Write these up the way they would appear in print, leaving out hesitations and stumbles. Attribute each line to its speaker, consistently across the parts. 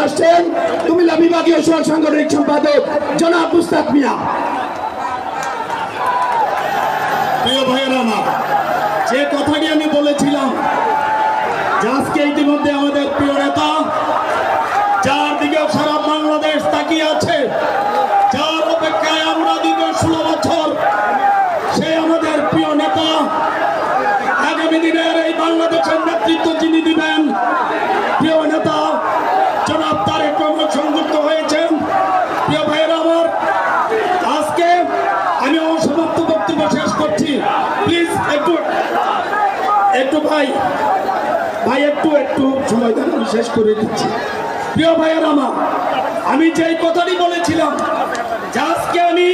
Speaker 1: আসছেন কুমিল্লা বিভাগীয় সাংগঠনিক সম্পাদক জনাব মুস্তাক মিয়া।
Speaker 2: প্রিয় ভাইয়েরা আমার, যে কথাটি আমি বলেছিলাম যে আজকে ইতিমধ্যে আমাদের প্রিয় নেতা, যার দিকে সারা বাংলাদেশ তাকিয়ে আছে, যার অপেক্ষায় আমরা দীর্ঘ 16 বছর, সে আমাদের প্রিয় নেতা, আগামী দিনের এই বাংলাদেশের নেতৃত্ব যিনি দিবেন, প্রিয় নেতা জনাব তারেক রহমান সংযুক্ত হয়েছেন। প্রিয় ভাইয়েরা আমার, আজকে আমি অসমাপ্ত বক্তব্য শেষ করছি। প্লিজ একটু ভাই একটু সময় দেন, আমি শেষ করে দিচ্ছি। প্রিয় ভাইয়েরা আমার, আমি যেই কথাটি বলেছিলাম যে আজকে আমি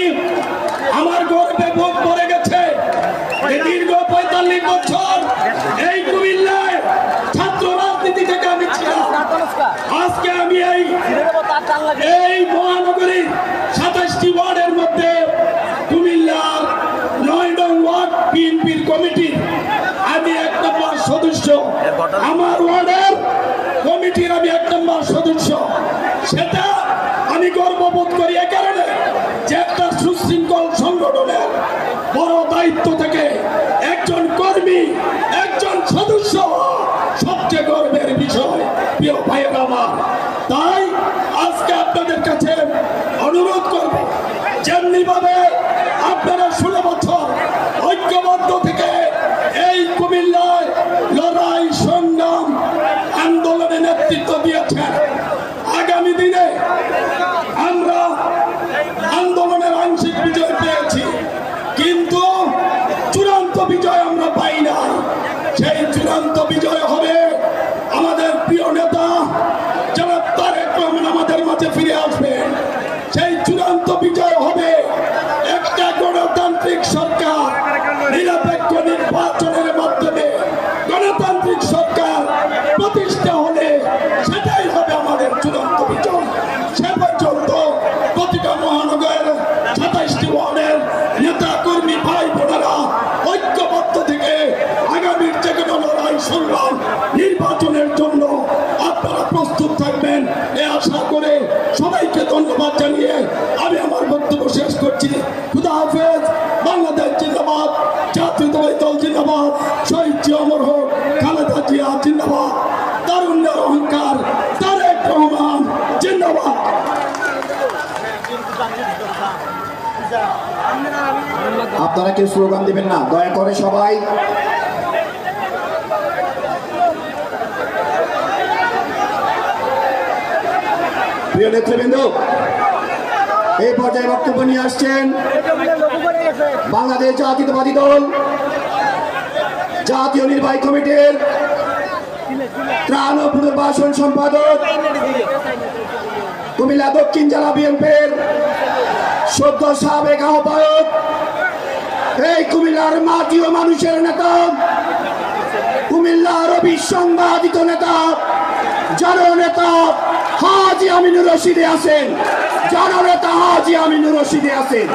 Speaker 2: আমার গর্বে বুক ভরে গেছে, দীর্ঘ 45 বছর এই কুমিল্লায় ছাত্র রাজনীতি থেকে আমি ছিলাম। আজকে আমি এই মহানগরীর 27টি ওয়ার্ডের মধ্যে কুমিল্লার 9 নং ওয়ার্ড বিএনপির কমিটির আমি 1 নম্বর সদস্য। আমার ওয়ার্ডের কমিটির আমি 1 নম্বর সদস্য। সেটা আমি গর্ববোধ করি এ কারণে যে একটা সুশৃঙ্খল সংগঠনের বড় দায়িত্ব থেকে একজন কর্মী, একজন সদস্য সবচেয়ে গর্বের বিষয়। প্রিয় ভাইয়েরা আমার, তাই আজকে আপনাদের কাছে অনুরোধ করব, যেমনি ভাবে আপনারা 16 বছর ঐক্যবদ্ধ থেকে এই কুমিল্লায় লড়াই সংগ্রাম আন্দোলনে নেতৃত্ব দিয়েছেন, আগামী দিনে আমরা আন্দোলনের আংশিক বিজয় পেয়েছি, কিন্তু চূড়ান্ত বিজয় আমরা পাই না। সেই চূড়ান্ত বিজয় হবে আমাদের প্রিয় নেতা জনাব তারেক রহমান আমাদের মাঝে ফিরে আসবেন। সেই চূড়ান্ত বিজয় হবে একটা গণতান্ত্রিক সরকার, নিরপেক্ষ নির্বাচনের মাধ্যমে গণতান্ত্রিক সরকার প্রতিষ্ঠা হলে সেটাই হবে আমাদের চূড়ান্ত বিজয়। সে পর্যন্ত প্রতিটা মহানগরের 27টি ওয়ার্ডের নেতা কর্মী ভাই বোনেরা ঐক্যবদ্ধ থেকে আগামীর যে কোনো লড়াই সংগ্রাম নির্বাচনের জন্য আপনারা প্রস্তুত থাকবেন এ আশা করে সবাইকে ধন্যবাদ জানিয়ে আমি আমার বক্তব্য শেষ করছি। খুদা হাফেজ। বাংলাদেশ জিন্দাবাদ, জাতীয়তাবাদী দল জিন্দাবাদ, শহীদ জিয়া অমর হোক, খালেদা জিয়া জিন্দাবাদ, তারুণ্যের অহংকার তারেক রহমান জিন্দাবাদ।
Speaker 1: আপনারা কেউ স্লোগান দিবেন না, দয়া করে সবাই। প্রিয় নেতৃবৃন্দ, এই পর্যায়ে বক্তব্য নিয়ে আসছেন বাংলাদেশ জাতীয়তাবাদী দল জাতীয় নির্বাহী কমিটির ত্রাণ ও পুনর্বাসন সম্পাদক, কুমিল্লা দক্ষিণ জেলা বিএনপির সদ্য সাবেক আহ্বায়ক, এই কুমিল্লার মাটি ও মানুষের নেতা, কুমিল্লার অবিসংবাদিত নেতা, জননেতা হাজী আমিনুর রশিদে আছেন, জননেতা হাজী আমিনুর রশিদে আছেন।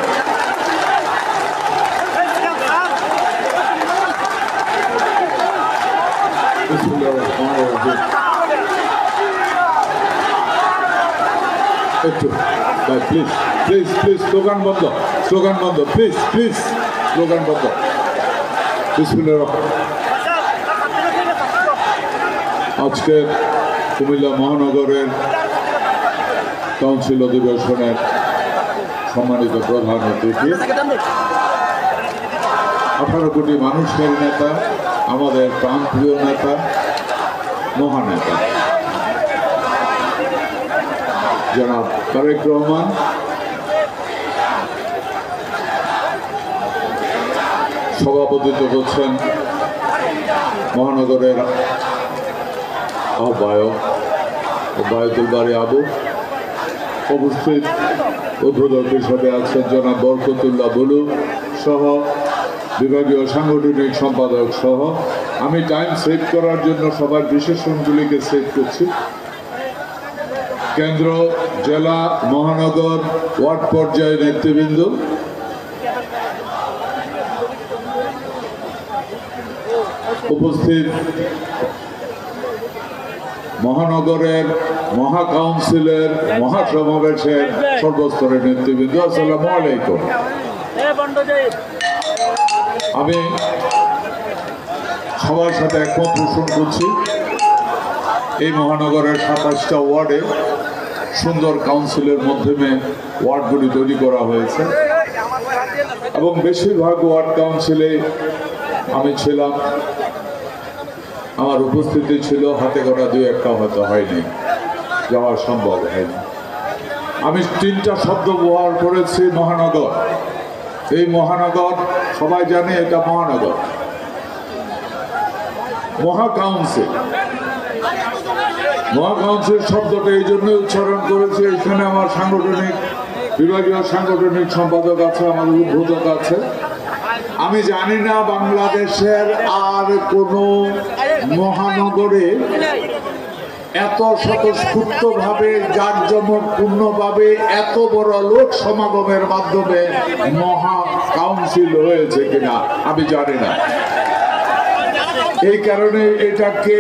Speaker 3: প্লিজ প্লিজ প্লিজ স্লোগান বন্ধ, স্লোগান বন্ধ, প্লিজ প্লিজ স্লোগান বন্ধ। আজকে কুমিল্লা মহানগরের কাউন্সিল অধিবেশনের সম্মানিত প্রধান অতিথি, 18 কোটি মানুষের নেতা, আমাদের প্রাণপ্রিয় নেতা, মহানেতা জনাব তারেক রহমান, সভাপতিত্ব করছেন মহানগরের আহ্বায়ক বায়তুল বাড়ি আবু, উপস্থিত উদ্বোধক হিসেবে আছেন জনাব বরকতুল্লাহ বুলু সহ বিভাগীয় সাংগঠনিক সম্পাদক সহ। আমি টাইম সেভ করার জন্য সবার বিশেষণগুলিকে সেভ করছি। কেন্দ্র, জেলা, মহানগর, ওয়ার্ড পর্যায়ের নেতৃবৃন্দ, উপস্থিত মহানগরের মহা কাউন্সিলের মহাসমাবেশের সর্বস্তরের নেতৃবৃন্দ, আসসালামু আলাইকুম। আমি সবার সাথে একমত পোষণ করছি। এই মহানগরের 27টা ওয়ার্ডে সুন্দর কাউন্সিলের মাধ্যমে ওয়ার্ডগুলি তৈরি করা হয়েছে এবং বেশিরভাগ ওয়ার্ড কাউন্সিলে আমি ছিলাম, আমার উপস্থিতি ছিল, হাতে গোনা 2-1টা হয়তো হয়নি, যাওয়া সম্ভব হয়নি। আমি 3টা শব্দ ব্যবহার করেছি। মহানগর, এই মহানগর সবাই জানে এটা মহানগর। মহা কাউন্সিল, মহা কাউন্সিল শব্দটা এই জন্য উচ্চারণ করেছি, এখানে আমার সাংগঠনিক বিভাগীয় সাংগঠনিক সম্পাদক আছে, আমার উদ্বোধক আছে। আমি জানি না বাংলাদেশের আর কোনো মহানগরে এত স্বতঃস্ফূর্তভাবে জাঁকজমকপূর্ণভাবে এত বড় লোক সমাগমের মাধ্যমে মহা কাউন্সিল হয়েছে কিনা আমি জানি না। এই কারণে এটাকে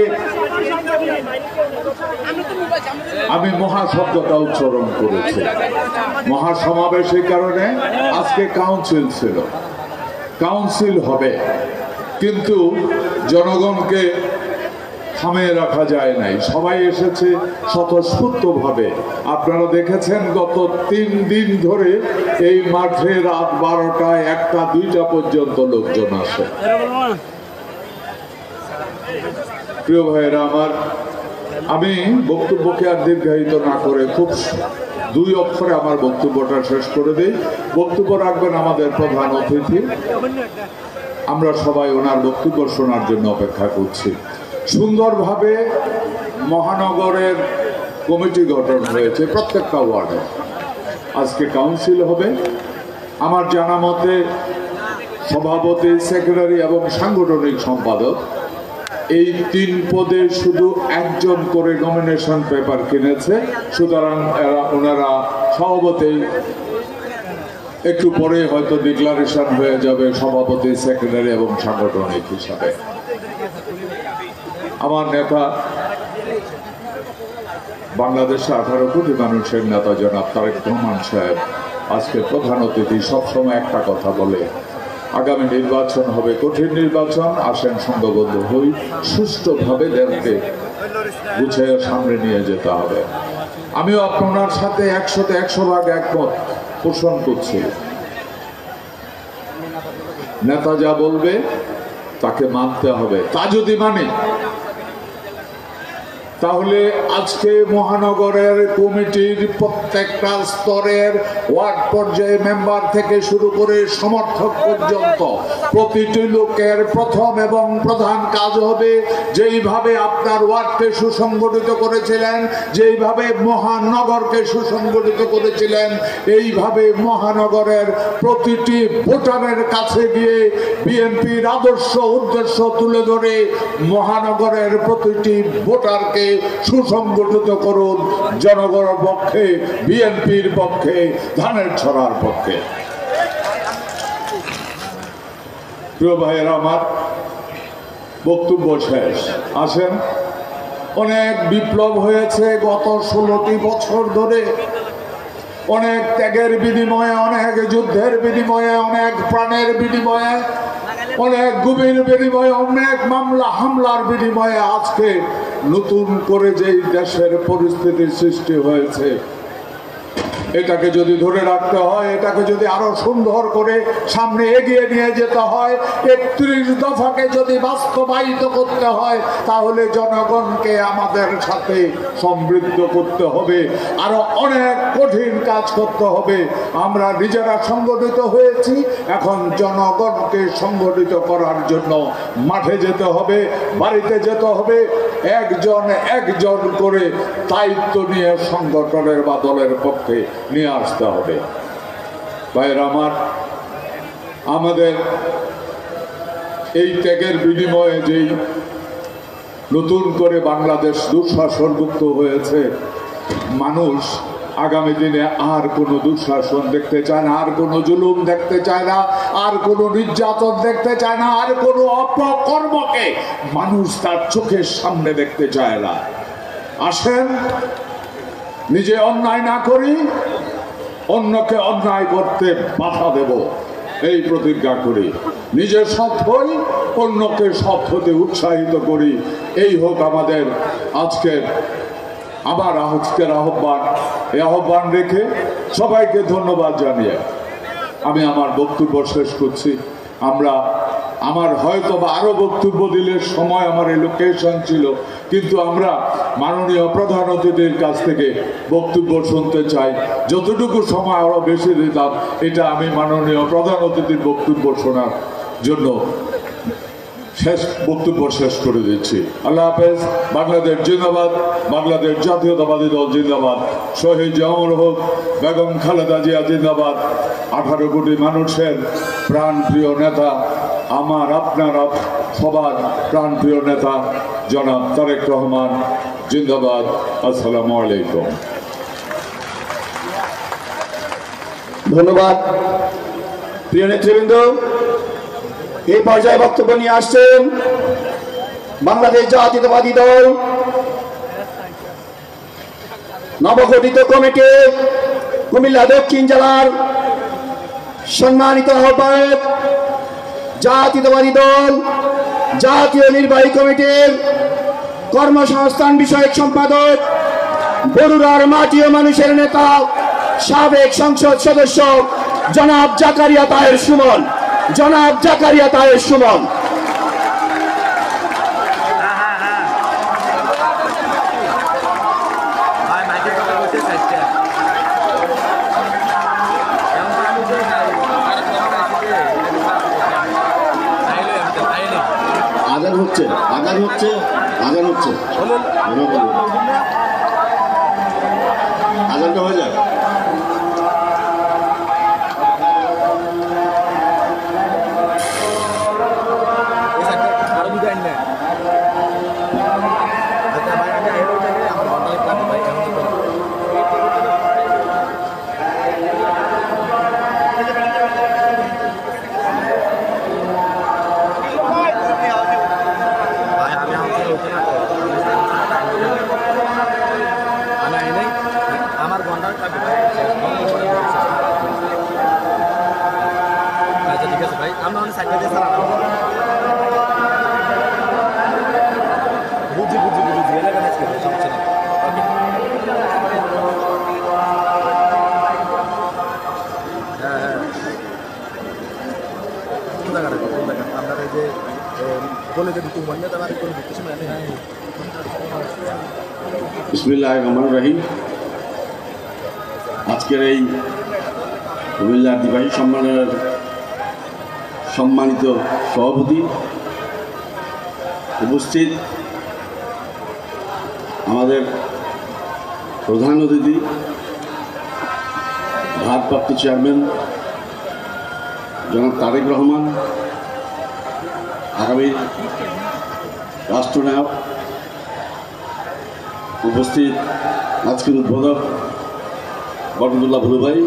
Speaker 3: আমি মহা শব্দটা উচ্চারণ করেছি। মহাসমাবেশ এই কারণে আজকে কাউন্সিল ছিল, কাউন্সিল হবে, কিন্তু জনগণকে থামিয়ে রাখা যায় নাই। সবাই এসেছে স্বতঃস্ফূর্তভাবে। আপনারা দেখেছেন গত 3 দিন ধরে এই মাঠে রাত 12টা, 1টা, 2টা পর্যন্ত লোকজন আসে। প্রিয় ভাইয়েরা আমার, আমি বক্তব্যকে আর দীর্ঘায়িত না করে খুব 2 অক্ষরে আমার বক্তব্যটা শেষ করে দিই। বক্তব্য রাখবেন আমাদের প্রধান অতিথি। আমরা সবাই ওনার বক্তব্য শোনার জন্য অপেক্ষা করছি। সুন্দরভাবে মহানগরের কমিটি গঠন হয়েছে প্রত্যেকটা ওয়ার্ডে। আজকে কাউন্সিল হবে। আমার জানা মতে সভাপতি, সেক্রেটারি এবং সাংগঠনিক সম্পাদক এই 3 পদে শুধু 1জন করে নমিনেশন পেপার কিনেছে। সুতরাং ওনারা সভাপতি, একটু পরে হয়তো ডিক্লারেশন হয়ে যাবে সভাপতি, সেক্রেটারি এবং সাংগঠনিক হিসাবে। আমার নেতা, বাংলাদেশে 18 কোটি মানুষের নেতা জনাব তারেক রহমান সাহেব আজকে প্রধান অতিথি। সবসময় একটা কথা বলে, আগামী নির্বাচন হবে কঠিন নির্বাচন, আসেন সংঘবদ্ধ হই, সুষ্ঠুভাবে দেশকে গুছিয়ে সামনে নিয়ে যেতে হবে। আমিও আপনার সাথে 100% একমত পোষণ করছি। নেতা যা বলবে তাকে মানতে হবে। তা যদি মানে, তাহলে আজকে মহানগরের কমিটির প্রত্যেকটা স্তরের ওয়ার্ড পর্যায়ে মেম্বার থেকে শুরু করে সমর্থক পর্যন্ত প্রতিটি লোকের প্রথম এবং প্রধান কাজ হবে যেইভাবে আপনার ওয়ার্ডকে সুসংগঠিত করেছিলেন, যেইভাবে মহানগরকে সুসংগঠিত করেছিলেন, এইভাবে মহানগরের প্রতিটি ভোটারের কাছে গিয়ে বিএনপির আদর্শ উদ্দেশ্য তুলে ধরে মহানগরের প্রতিটি ভোটারকে সুসংগঠিত করুন জনগণের পক্ষে, বিএনপির পক্ষে, ধানের ছড়ার পক্ষে। প্রিয় ভাইয়েরা আমার, বক্তব্য শেষ। আসেন, অনেক বিপ্লব হয়েছে গত 16টি বছর ধরে। অনেক ত্যাগের বিনিময়ে, অনেক যুদ্ধের বিনিময়ে, অনেক প্রাণের বিনিময়ে, অনেক গুমের বিনিময়ে, অনেক মামলা হামলার বিনিময়ে আজকে নতুন করে যেই দেশের পরিস্থিতির সৃষ্টি হয়েছে, এটাকে যদি ধরে রাখতে হয়, এটাকে যদি আরো সুন্দর করে সামনে এগিয়ে নিয়ে যেতে হয়, 31 দফাকে যদি বাস্তবায়িত করতে হয়, তাহলে জনগণকে আমাদের সাথে সমৃদ্ধ করতে হবে, আরো অনেক কঠিন কাজ করতে হবে। আমরা নিজেরা সংগঠিত হয়েছি, এখন জনগণকে সংগঠিত করার জন্য মাঠে যেতে হবে, বাড়িতে যেতে হবে, একজন একজন করে দায়িত্ব নিয়ে সংগঠনের বা দলের পক্ষে নিয়ে আসতে হবে। ভাইয়েরা আমার, আমাদের এই ত্যাগের বিনিময়ে যেই নতুন করে বাংলাদেশ দুঃশাসনমুক্ত হয়েছে, মানুষ আগামী দিনে আর কোনো দুঃশাসন দেখতে চায় না, আর কোনো জুলুম দেখতে চায় না, আর কোনো নির্যাতন দেখতে চায় না, আর কোনো অপকর্মকে মানুষ তার চোখের সামনে দেখতে চায় না। আসেন, নিজে অন্যায় না করি, অন্যকে অন্যায় করতে বাধা দেব, এই প্রতিজ্ঞা করি। নিজে সৎ হই, অন্যকে সৎ হতে উৎসাহিত করি। এই হোক আমাদের আজকের আহ্বান। এই আহ্বান রেখে সবাইকে ধন্যবাদ জানিয়ে আমি আমার বক্তব্য শেষ করছি। আমার হয়তো বা আরো বক্তব্য দিলে সময় আমার এলোকেশন ছিল, কিন্তু আমরা মাননীয় প্রধান অতিথির কাছ থেকে বক্তব্য শুনতে চাই। যতটুকু সময় আরো বেশি দিতাম, এটা আমি মাননীয় প্রধান অতিথির বক্তব্য শোনার জন্য বক্তব্য শেষ করে দিচ্ছি। আল্লাহ হাফেজ। বাংলাদেশ জিন্দাবাদ, বাংলাদেশ জাতীয়তাবাদী দল জিন্দাবাদ, শহীদ অমর হোক বেগম খালেদা জিয়া জিন্দাবাদ। 18 কোটি মানুষের প্রাণপ্রিয় নেতা, আপনার সবার প্রাণপ্রিয় নেতা জনাব তারেক রহমান জিন্দাবাদ। আসসালামু আলাইকুম।
Speaker 1: ধন্যবাদ। প্রিয় নেতৃবৃন্দ, এই পর্যায়ে বক্তব্য নিয়ে আসছেন বাংলাদেশ জাতীয়তাবাদী দল নবগঠিত কমিটি কুমিল্লা দক্ষিণ জেলার সম্মানিত আহ্বায়ক, জাতীয়তাবাদী দল জাতীয় নির্বাহী কমিটির কর্মসংস্থান বিষয়ক সম্পাদক, বরুড়ার মাটি ও মানুষের নেতা, সাবেক সংসদ সদস্য জনাব জাকারিয়া তাহের সুমন। আজান হচ্ছে আজানটা হয়ে যায়।
Speaker 4: বিসমিল্লাহির রহমানির রহিম। আজকের এই কুমিল্লা দিবাহী সম্মেলনের সম্মানিত সভাপতি, উপস্থিত আমাদের প্রধান অতিথি, ভারপ্রাপ্ত চেয়ারম্যান জনাব তারেক রহমান, আগামী রাষ্ট্রনায়ক, উপস্থিত আজকের উদ্বোধক বরকতুল্লাহ ভুলু ভাই,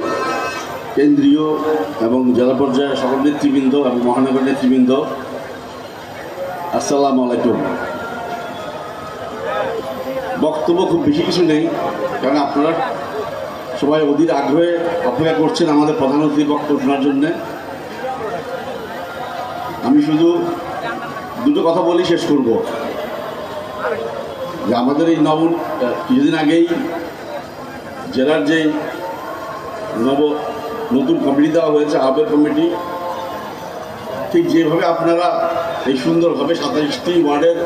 Speaker 4: কেন্দ্রীয় এবং জেলা পর্যায়ে সকল নেতৃবৃন্দ এবং মহানগর নেতৃবৃন্দ, আসসালামু আলাইকুম। বক্তব্য খুব বেশি কিছু নেই, কারণ আপনারা সবাই অধীর আগ্রহে অপেক্ষা করছেন আমাদের প্রধান অতিথির বক্তব্য শোনার জন্যে। আমি শুধু দুটো কথা বলেই শেষ করব যে আমাদের এই কিছুদিন আগেই জেলার যে নতুন কমিটি দেওয়া হয়েছে, আহ্বায়ক কমিটি, ঠিক যেভাবে আপনারা এই সুন্দরভাবে 27টি ওয়ার্ডের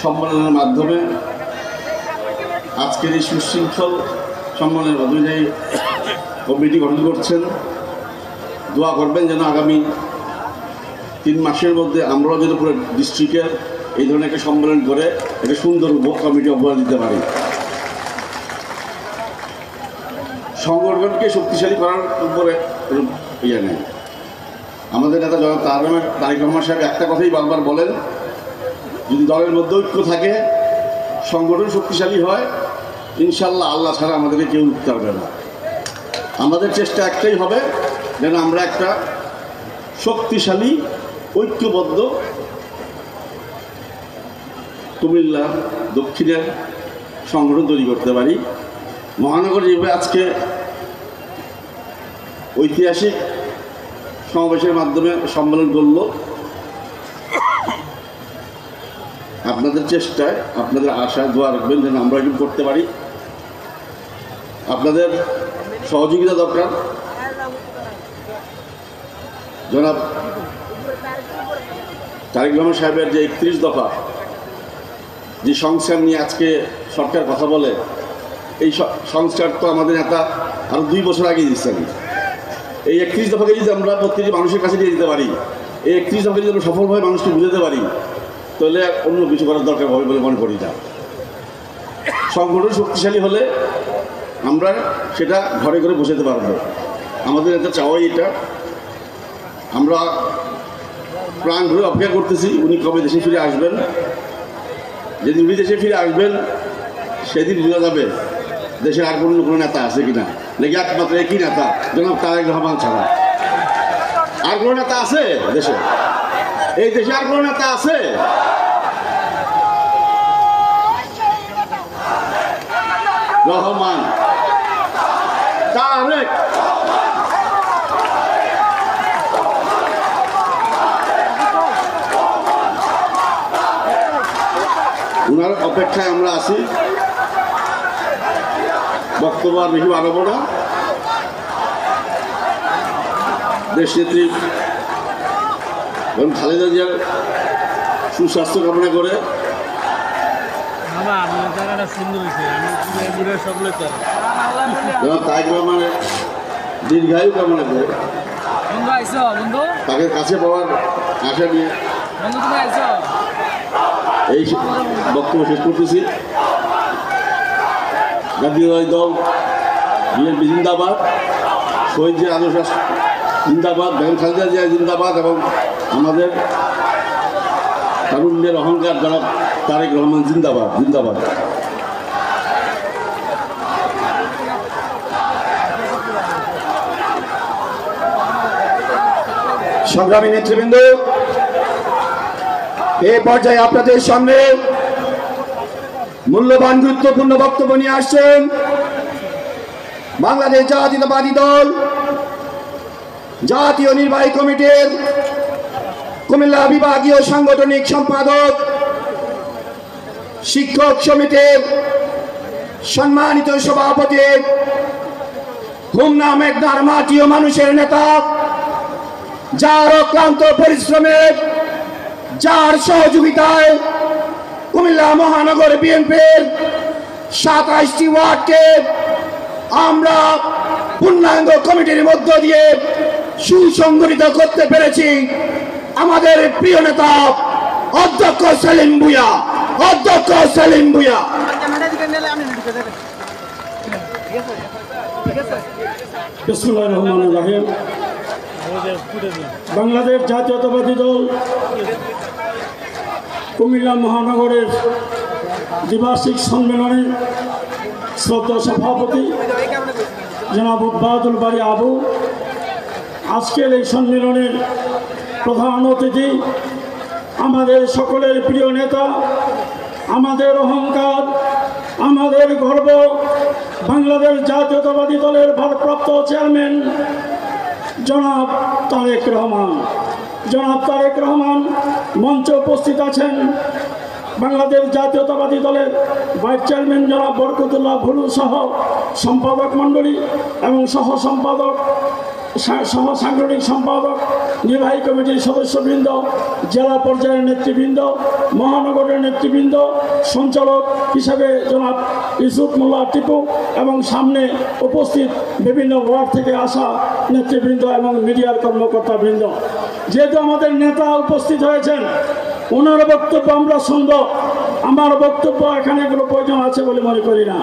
Speaker 4: সম্মেলনের মাধ্যমে আজকের এই সুশৃঙ্খল সম্মেলনের মাধ্যমে কমিটি গঠন করছেন, দোয়া করবেন যেন আগামী 3 মাসের মধ্যে আমরাও যেন পুরো ডিস্ট্রিক্টের এই ধরনের একটা সম্মেলন করে একটা সুন্দর কমিটি অব্যাহত দিতে পারি। সংগঠনকে শক্তিশালী করার উপরে ইয়ে নেই। আমাদের নেতা জনাব তারেক রহমান সাহেব একটা কথাই বারবার বলেন, যদি দলের মধ্যে ঐক্য থাকে, সংগঠন শক্তিশালী হয়, ইনশাল্লাহ আল্লাহ ছাড়া আমাদেরকে কেউ উঠতে পারবে না। আমাদের চেষ্টা একটাই হবে যেন আমরা একটা শক্তিশালী ঐক্যবদ্ধ কুমিল্লা দক্ষিণের সংগঠন তৈরি করতে পারি। মহানগর যেভাবে আজকে ঐতিহাসিক সমাবেশের মাধ্যমে সম্মেলন করল, আপনাদের চেষ্টায়, আপনাদের আশা দোয়া রাখবেন যেন আমরা এরকম করতে পারি। আপনাদের সহযোগিতা দরকার। জনাব তারেক রহমান সাহেবের যে 31 দফা যে সংস্কার নিয়ে আজকে সরকার কথা বলে, এই সংস্কার তো আমাদের নেতা আরো 2 বছর আগে দিচ্ছেন। এই 31 দফাকে যদি আমরা প্রত্যেকটি মানুষের কাছে নিয়ে যেতে পারি, এই 31 দফাকে যদি আমরা সফলভাবে মানুষকে বুঝাতে পারি, তাহলে অন্য কিছু করার দরকার হবে বলে মনে করি না। সংগঠন শক্তিশালী হলে আমরা সেটা ঘরে ঘরে বসাতে পারবো। আমাদের একটা চাওয়াই এটা। আমরা প্রাণ ঘুরে অপেক্ষা করতেছি উনি কবে দেশে ফিরে আসবেন। যেদিন উনি দেশে ফিরে আসবেন সেদিন বোঝা যাবে দেশের আর কোনো নেতা আছে কিনা, নাকি একমাত্র একই নেতা জনাব তারেক রহমান ছাড়া আর কোনো নেতা আছে দেশে? এই দেশে আর কোনো নেতা আছে? রহমান, তারেক, ওনার অপেক্ষায় আমরা আছি। বক্তব্য আর বেশি বাড়াবো না। দেশ নেত্রী এবং খালেদা জিয়ার সুস্বাস্থ্য কামনা করে তারেক রহমানের দীর্ঘায়ু কামনা করে তাকে কাছে পাওয়ার আশা নিয়ে এই বক্তব্য শেষ করতেছি। জাতীয় দল বিএনপি জিন্দাবাদ, শহীদ জিয়া আদর্শ জিন্দাবাদ, বেগম খালেদা জিয়া জিন্দাবাদ এবং আমাদের তারুণ্যের অহংকার জনাব তারেক রহমান জিন্দাবাদ জিন্দাবাদ।
Speaker 1: সংগ্রামী নেতৃবৃন্দ, এই পর্যায়ে আপনাদের সামনে মূল্যবান গুরুত্বপূর্ণ বক্তব্য নিয়ে আসছেন বাংলাদেশ জাতীয়তাবাদী দল জাতীয় নির্বাহী কমিটির কুমিল্লা বিভাগীয় সাংগঠনিক সম্পাদক, শিক্ষক সমিতির সম্মানিত সভাপতি, হোমনা মেঘনার মাটি ও মানুষের নেতা, যার অক্লান্ত পরিশ্রমে, যার সহযোগিতায় কুমিল্লা মহানগর বিএনপির 27টি ওয়ার্ডকে আমরা পূর্ণাঙ্গ কমিটির মধ্য দিয়ে সুসংগঠিত করতে পেরেছি। আমাদের প্রিয় নেতা অধ্যক্ষ সেলিম ভূঁইয়া, অধ্যক্ষ সেলিম ভূঁইয়া।
Speaker 2: বিসমিল্লাহির রহমানির রহিম। বাংলাদেশ জাতীয়তাবাদী দল কুমিল্লা মহানগরের দ্বিবার্ষিক সম্মেলনে শ্রদ্ধা সভাপতি জনাব বাহাদুর বাড়ি আবু, আজকের এই সম্মেলনের প্রধান অতিথি, আমাদের সকলের প্রিয় নেতা, আমাদের অহংকার, আমাদের গর্ব, বাংলাদেশ জাতীয়তাবাদী দলের ভারপ্রাপ্ত চেয়ারম্যান জনাব তারেক রহমান। জনাব তারেক রহমান মঞ্চে উপস্থিত আছেন বাংলাদেশ জাতীয়তাবাদী দলের ভাইস চেয়ারম্যান জনাব বরকতুল্লাহ ভুলু সহ সম্পাদক মণ্ডলী এবং সহ সাংগঠনিক সম্পাদক, নির্বাহী কমিটির সদস্যবৃন্দ, জেলা পর্যায়ের নেতৃবৃন্দ, মহানগরের নেতৃবৃন্দ, সঞ্চালক হিসাবে জনাব ইউসুফ মোল্লা টিপু এবং সামনে উপস্থিত বিভিন্ন ওয়ার্ড থেকে আসা নেতৃবৃন্দ এবং মিডিয়ার কর্মকর্তাবৃন্দ। যেহেতু আমাদের নেতা উপস্থিত হয়েছেন, ওনার বক্তব্য আমরা শুনব। আমার বক্তব্য এখানে কোনো প্রয়োজন আছে বলে মনে করি না।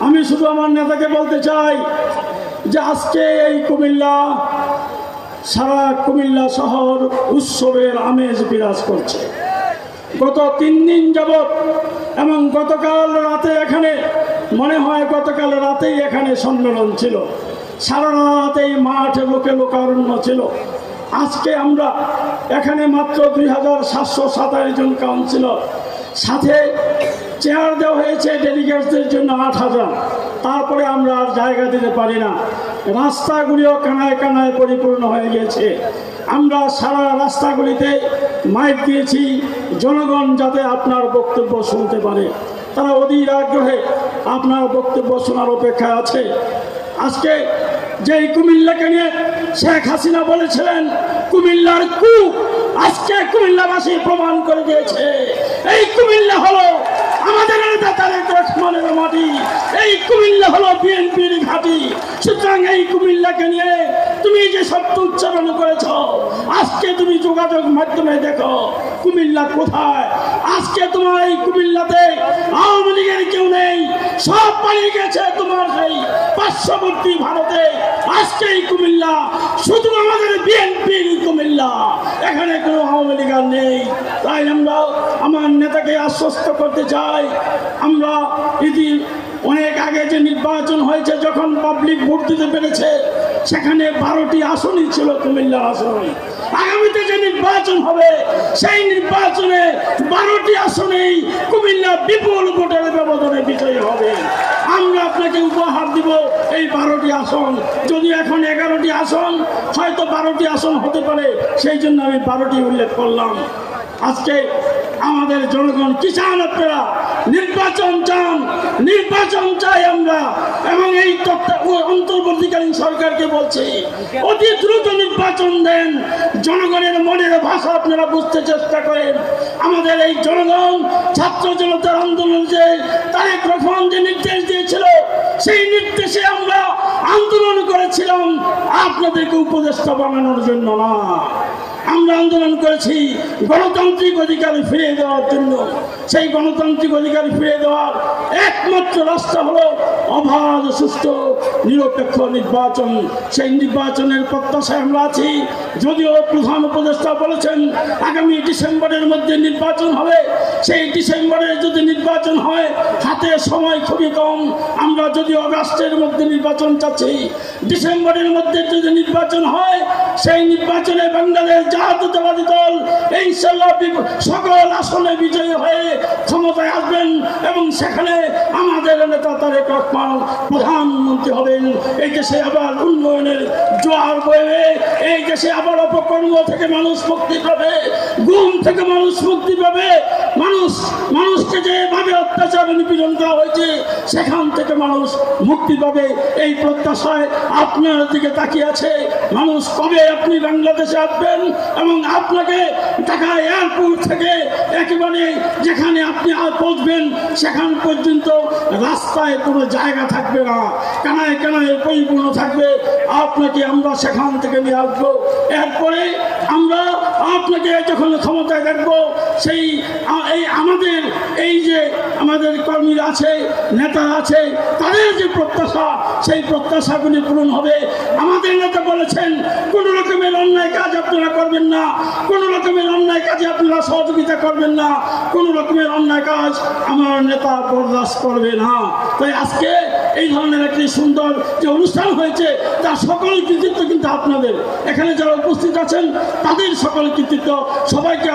Speaker 2: আমি শুধু আমার নেতাকে বলতে চাই যে আজকে এই কুমিল্লা, সারা কুমিল্লা শহর উৎসবের আমেজ বিরাজ করছে। গত 3 দিন যাবৎ এবং গতকাল রাতে এখানে, মনে হয় গতকাল রাতেই এখানে সম্মেলন ছিল, সারা রাতেই মাঠে লোকে লোকারণ্য ছিল। আজকে আমরা এখানে মাত্র 2727 জন কাউন্সিলর, সাথে চেয়ার দেওয়া হয়েছে ডেলিগেটসদের জন্য 8000। তারপরে আমরা আর জায়গা দিতে পারি না। রাস্তাগুলিও কানায় কানায় পরিপূর্ণ হয়ে গেছে। আমরা সারা রাস্তাগুলিতে মাইক দিয়েছি, জনগণ যাতে আপনার বক্তব্য শুনতে পারে। তারা অধীর আগ্রহে আপনার বক্তব্য শোনার অপেক্ষায় আছে। আজকে যেই কুমিল্লাকে নিয়ে শেখ হাসিনা বলেছিলেন কুমিল্লার কু, আজকে কুমিল্লাবাসী প্রমাণ করে দিয়েছে এই কুমিল্লা হলো আমাদের নেতা তারেক রহমানের মাটি, এই কুমিল্লা হলো বিএনপির ঘাঁটি। সুতরাং এই কুমিল্লাকে নিয়ে তুমি যে শব্দ উচ্চারণ করেছ, আজকে তুমি যোগাযোগ মাধ্যমে দেখো কুমিল্লা কোথায়। আজকে তোমার এই কুমিল্লাতে আওয়ামী লীগের কেউ নেই, সব পালিয়ে গেছে তোমার সেই পার্শ্ববর্তী ভারতে। আজকে এই কুমিল্লা শুধু আমাদের বিএনপির কুমিল্লা, এখানে কোনো আওয়ামী লীগ আর নেই। তাই আমরা আমার নেতাকে আশ্বস্ত করতে চাই, আমরা অনেক আগে যে নির্বাচন হয়েছে, যখন পাবলিক ভোট দিতে পেরেছে, সেখানে 12টি আসনই ছিল কুমিল্লার আসন। আগামীতে যে নির্বাচন হবে সেই নির্বাচনে 12টি আসনেই কুমিল্লা বিপুল ভোটের ব্যবধানে বিজয়ী হবে। আমরা আপনাকে উপহার দিব এই 12টি আসন। যদি এখন 11টি আসন, হয়তো 12টি আসন হতে পারে, সেই জন্য আমি 12টি উল্লেখ করলাম। আজকে আমাদের জনগণ কি চান? আপনারা নির্বাচন চান, নির্বাচন চাই আমরা। এবং এই অন্তর্বর্তীকালীন সরকারকে বলছি, অতি দ্রুত নির্বাচন দেন। জনগণের মনের ভাষা আপনারা বুঝতে চেষ্টা করেন। আমাদের এই জনগণ ছাত্র জনতার আন্দোলন যে তারেক রহমান যে নির্দেশ দিয়েছিল, সেই নির্দেশে আমরা আন্দোলন করেছিলাম, আপনাদেরকে উপদেষ্টা বানানোর জন্য না। আমরা আন্দোলন করেছি গণতান্ত্রিক অধিকার ফিরিয়ে দেওয়ার জন্য। সেই গণতান্ত্রিক অধিকার ফিরিয়ে দেওয়ার একমাত্র রাস্তা হলো অবাধ, সুষ্ঠু, নিরপেক্ষ নির্বাচন। সেই নির্বাচনের প্রত্যাশায় আমরা আছি। যদিও প্রধান উপদেষ্টা বলেছেন আগামী ডিসেম্বরের মধ্যে নির্বাচন হবে, সেই ডিসেম্বরে যদি নির্বাচন হয়, হাতে সময় খুবই কম। আমরা যদি আগস্টের মধ্যে নির্বাচন চাচ্ছি, ডিসেম্বরের মধ্যে যদি নির্বাচন হয়, সেই নির্বাচনে বাংলাদেশ জাতীয়তাবাদী দল ইনশাআল্লাহ সকল আসনে বিজয়ী হয়ে ক্ষমতায় আসবেন এবং সেখানে আমাদের নেতা তারেক রহমান প্রধানমন্ত্রী হবেন। এই দেশে আবার উন্নয়নের জোয়ার বইবে, এই দেশে আবার অপকর্ম থেকে মানুষ মুক্তি পাবে, গুম থেকে মানুষ মুক্তি পাবে। মানুষকে যেভাবে অত্যাচার নিপীড়ন করা হয়েছে, সেখান থেকে মানুষ মুক্তি পাবে। এই প্রত্যাশায় আপনার দিকে তাকিয়ে আছে মানুষ। কবে আপনি বাংলাদেশে আসবেন এবং আপনাকে ঢাকা এয়ারপোর্ট থেকে একেবারে যেখানে আপনি পৌঁছবেন সেখান পর্যন্ত রাস্তায় কোনো জায়গা থাকবে না, কানায় কানায় পরিপূর্ণ থাকবে। আপনাকে আমরা সেখান থেকে নিয়ে আসবো। এরপরে আমরা আপনাকে যখন ক্ষমতায় দেখবো, সেই আমাদের এই যে আমাদের কর্মীরা আছে, নেতা আছে, তাদের যে প্রত্যাশা, সেই প্রত্যাশাগুলি পূরণ হবে। আমাদের নেতা বলেছেন কোন রকমের অন্যায় কাজ আপনারা করবেন না, কোন রকমের অন্যায় কাজে আপনারা সহযোগিতা করবেন না, কোন রকমের অন্যায় কাজ আমার নেতা বরদাস্ত করবে না। তাই আজকে এই ধরনের একটি সুন্দর যে অনুষ্ঠান হয়েছে, তার সকল কৃতিত্ব কিন্তু আপনাদের। এখানে যারা উপস্থিত আছেন তাদের সকল কৃতিত্ব। সবাইকে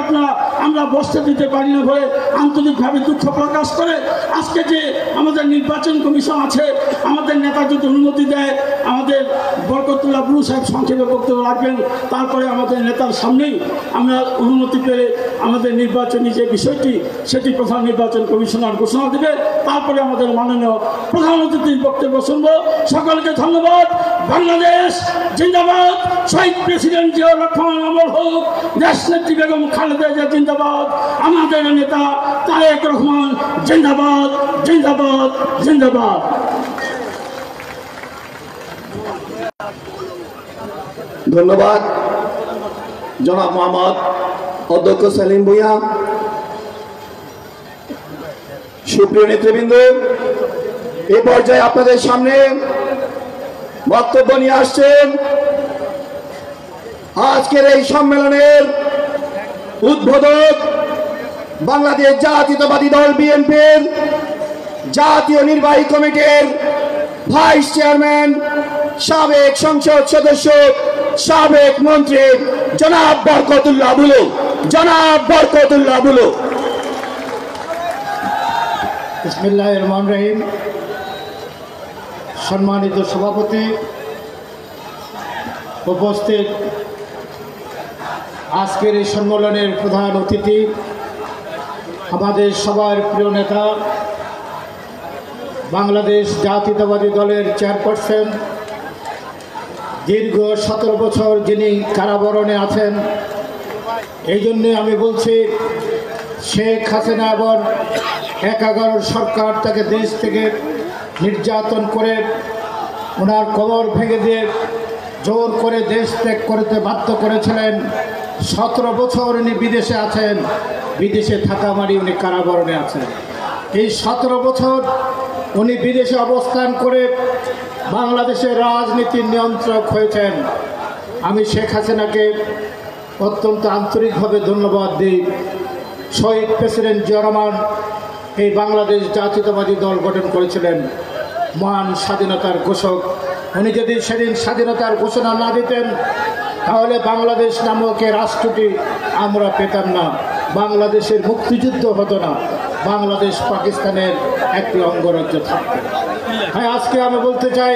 Speaker 2: আমরা বসতে দিতে পারি না বলে আন্তরিকভাবে দুঃখ প্রকাশ করে আজকে যে আমাদের নির্বাচন কমিশন আছে, আমাদের নেতা যদি অনুমতি দেয়, আমাদের বরকতুল্লাহ বুলু সাহেব সংক্ষেপে বক্তব্য রাখবেন। তারপরে আমাদের নেতার সামনেই আমরা অনুমতি পেলে আমাদের নির্বাচনী যে বিষয়টি, সেটি প্রধান নির্বাচন কমিশনার ঘোষণা দেবে। তারপরে আমাদের মাননীয় প্রধান অতিথির বক্তব্য শুনবো। সকলকে ধন্যবাদ। বাংলাদেশ জিন্দাবাদ। শহীদ প্রেসিডেন্ট জিয়াউর রহমান অমর হোক। দেশনেত্রী বেগম খালেদা জিয়া জিন্দাবাদ। আমাদের নেতা তারেক রহমান জিন্দাবাদ, জিন্দাবাদ, জিন্দাবাদ।
Speaker 1: ধন্যবাদ জনাব মোহাম্মদ অধ্যক্ষ সেলিম ভূঁইয়া। সুপ্রিয় নেতৃবৃন্দ, এই পর্যায়ে আপনাদের সামনে বক্তব্য নিয়ে আসছেন আজকের এই সম্মেলনের উদ্বোধক, বাংলাদেশ জাতীয়তাবাদী দল বিএনপির জাতীয় নির্বাহী কমিটির ভাইস চেয়ারম্যান, সাবেক সংসদ সদস্য, সাবেক মন্ত্রী জনাব বরকতুল্লাহ বুলু। জনাব বরকতুল্লাহ বুলু।
Speaker 5: বিসমিল্লাহির রহমানির রহিম। সম্মানিত সভাপতি, উপস্থিত আজকের এই সম্মেলনের প্রধান অতিথি, আমাদের সবার প্রিয় নেতা, বাংলাদেশ জাতীয়তাবাদী দলের চেয়ারপারসন, দীর্ঘ 17 বছর যিনি কারাবরণে আছেন। এই জন্যে আমি বলছি, শেখ হাসিনা এবং 11 সরকার তাকে দেশ থেকে নির্যাতন করে ওনার কোমর ভেঙে দিয়ে জোর করে দেশ ত্যাগ করতে বাধ্য করেছিলেন। 17 বছর উনি বিদেশে আছেন, বিদেশে থাকা মানে উনি কারাবরণে আছেন। এই 17 বছর উনি বিদেশে অবস্থান করে বাংলাদেশের রাজনীতির নিয়ন্ত্রক হয়েছেন। আমি শেখ হাসিনাকে অত্যন্ত আন্তরিকভাবে ধন্যবাদ দিই। শহীদ প্রেসিডেন্ট জিয়া রহমান এই বাংলাদেশ জাতীয়তাবাদী দল গঠন করেছিলেন, মহান স্বাধীনতার ঘোষক। উনি যদি সেদিন স্বাধীনতার ঘোষণা না দিতেন তাহলে বাংলাদেশ নামক এই রাষ্ট্রটি আমরা পেতাম না, বাংলাদেশের মুক্তিযুদ্ধ হতো না, বাংলাদেশ পাকিস্তানের একটি অঙ্গরাজ্য থাকত। হ্যাঁ, আজকে আমি বলতে চাই,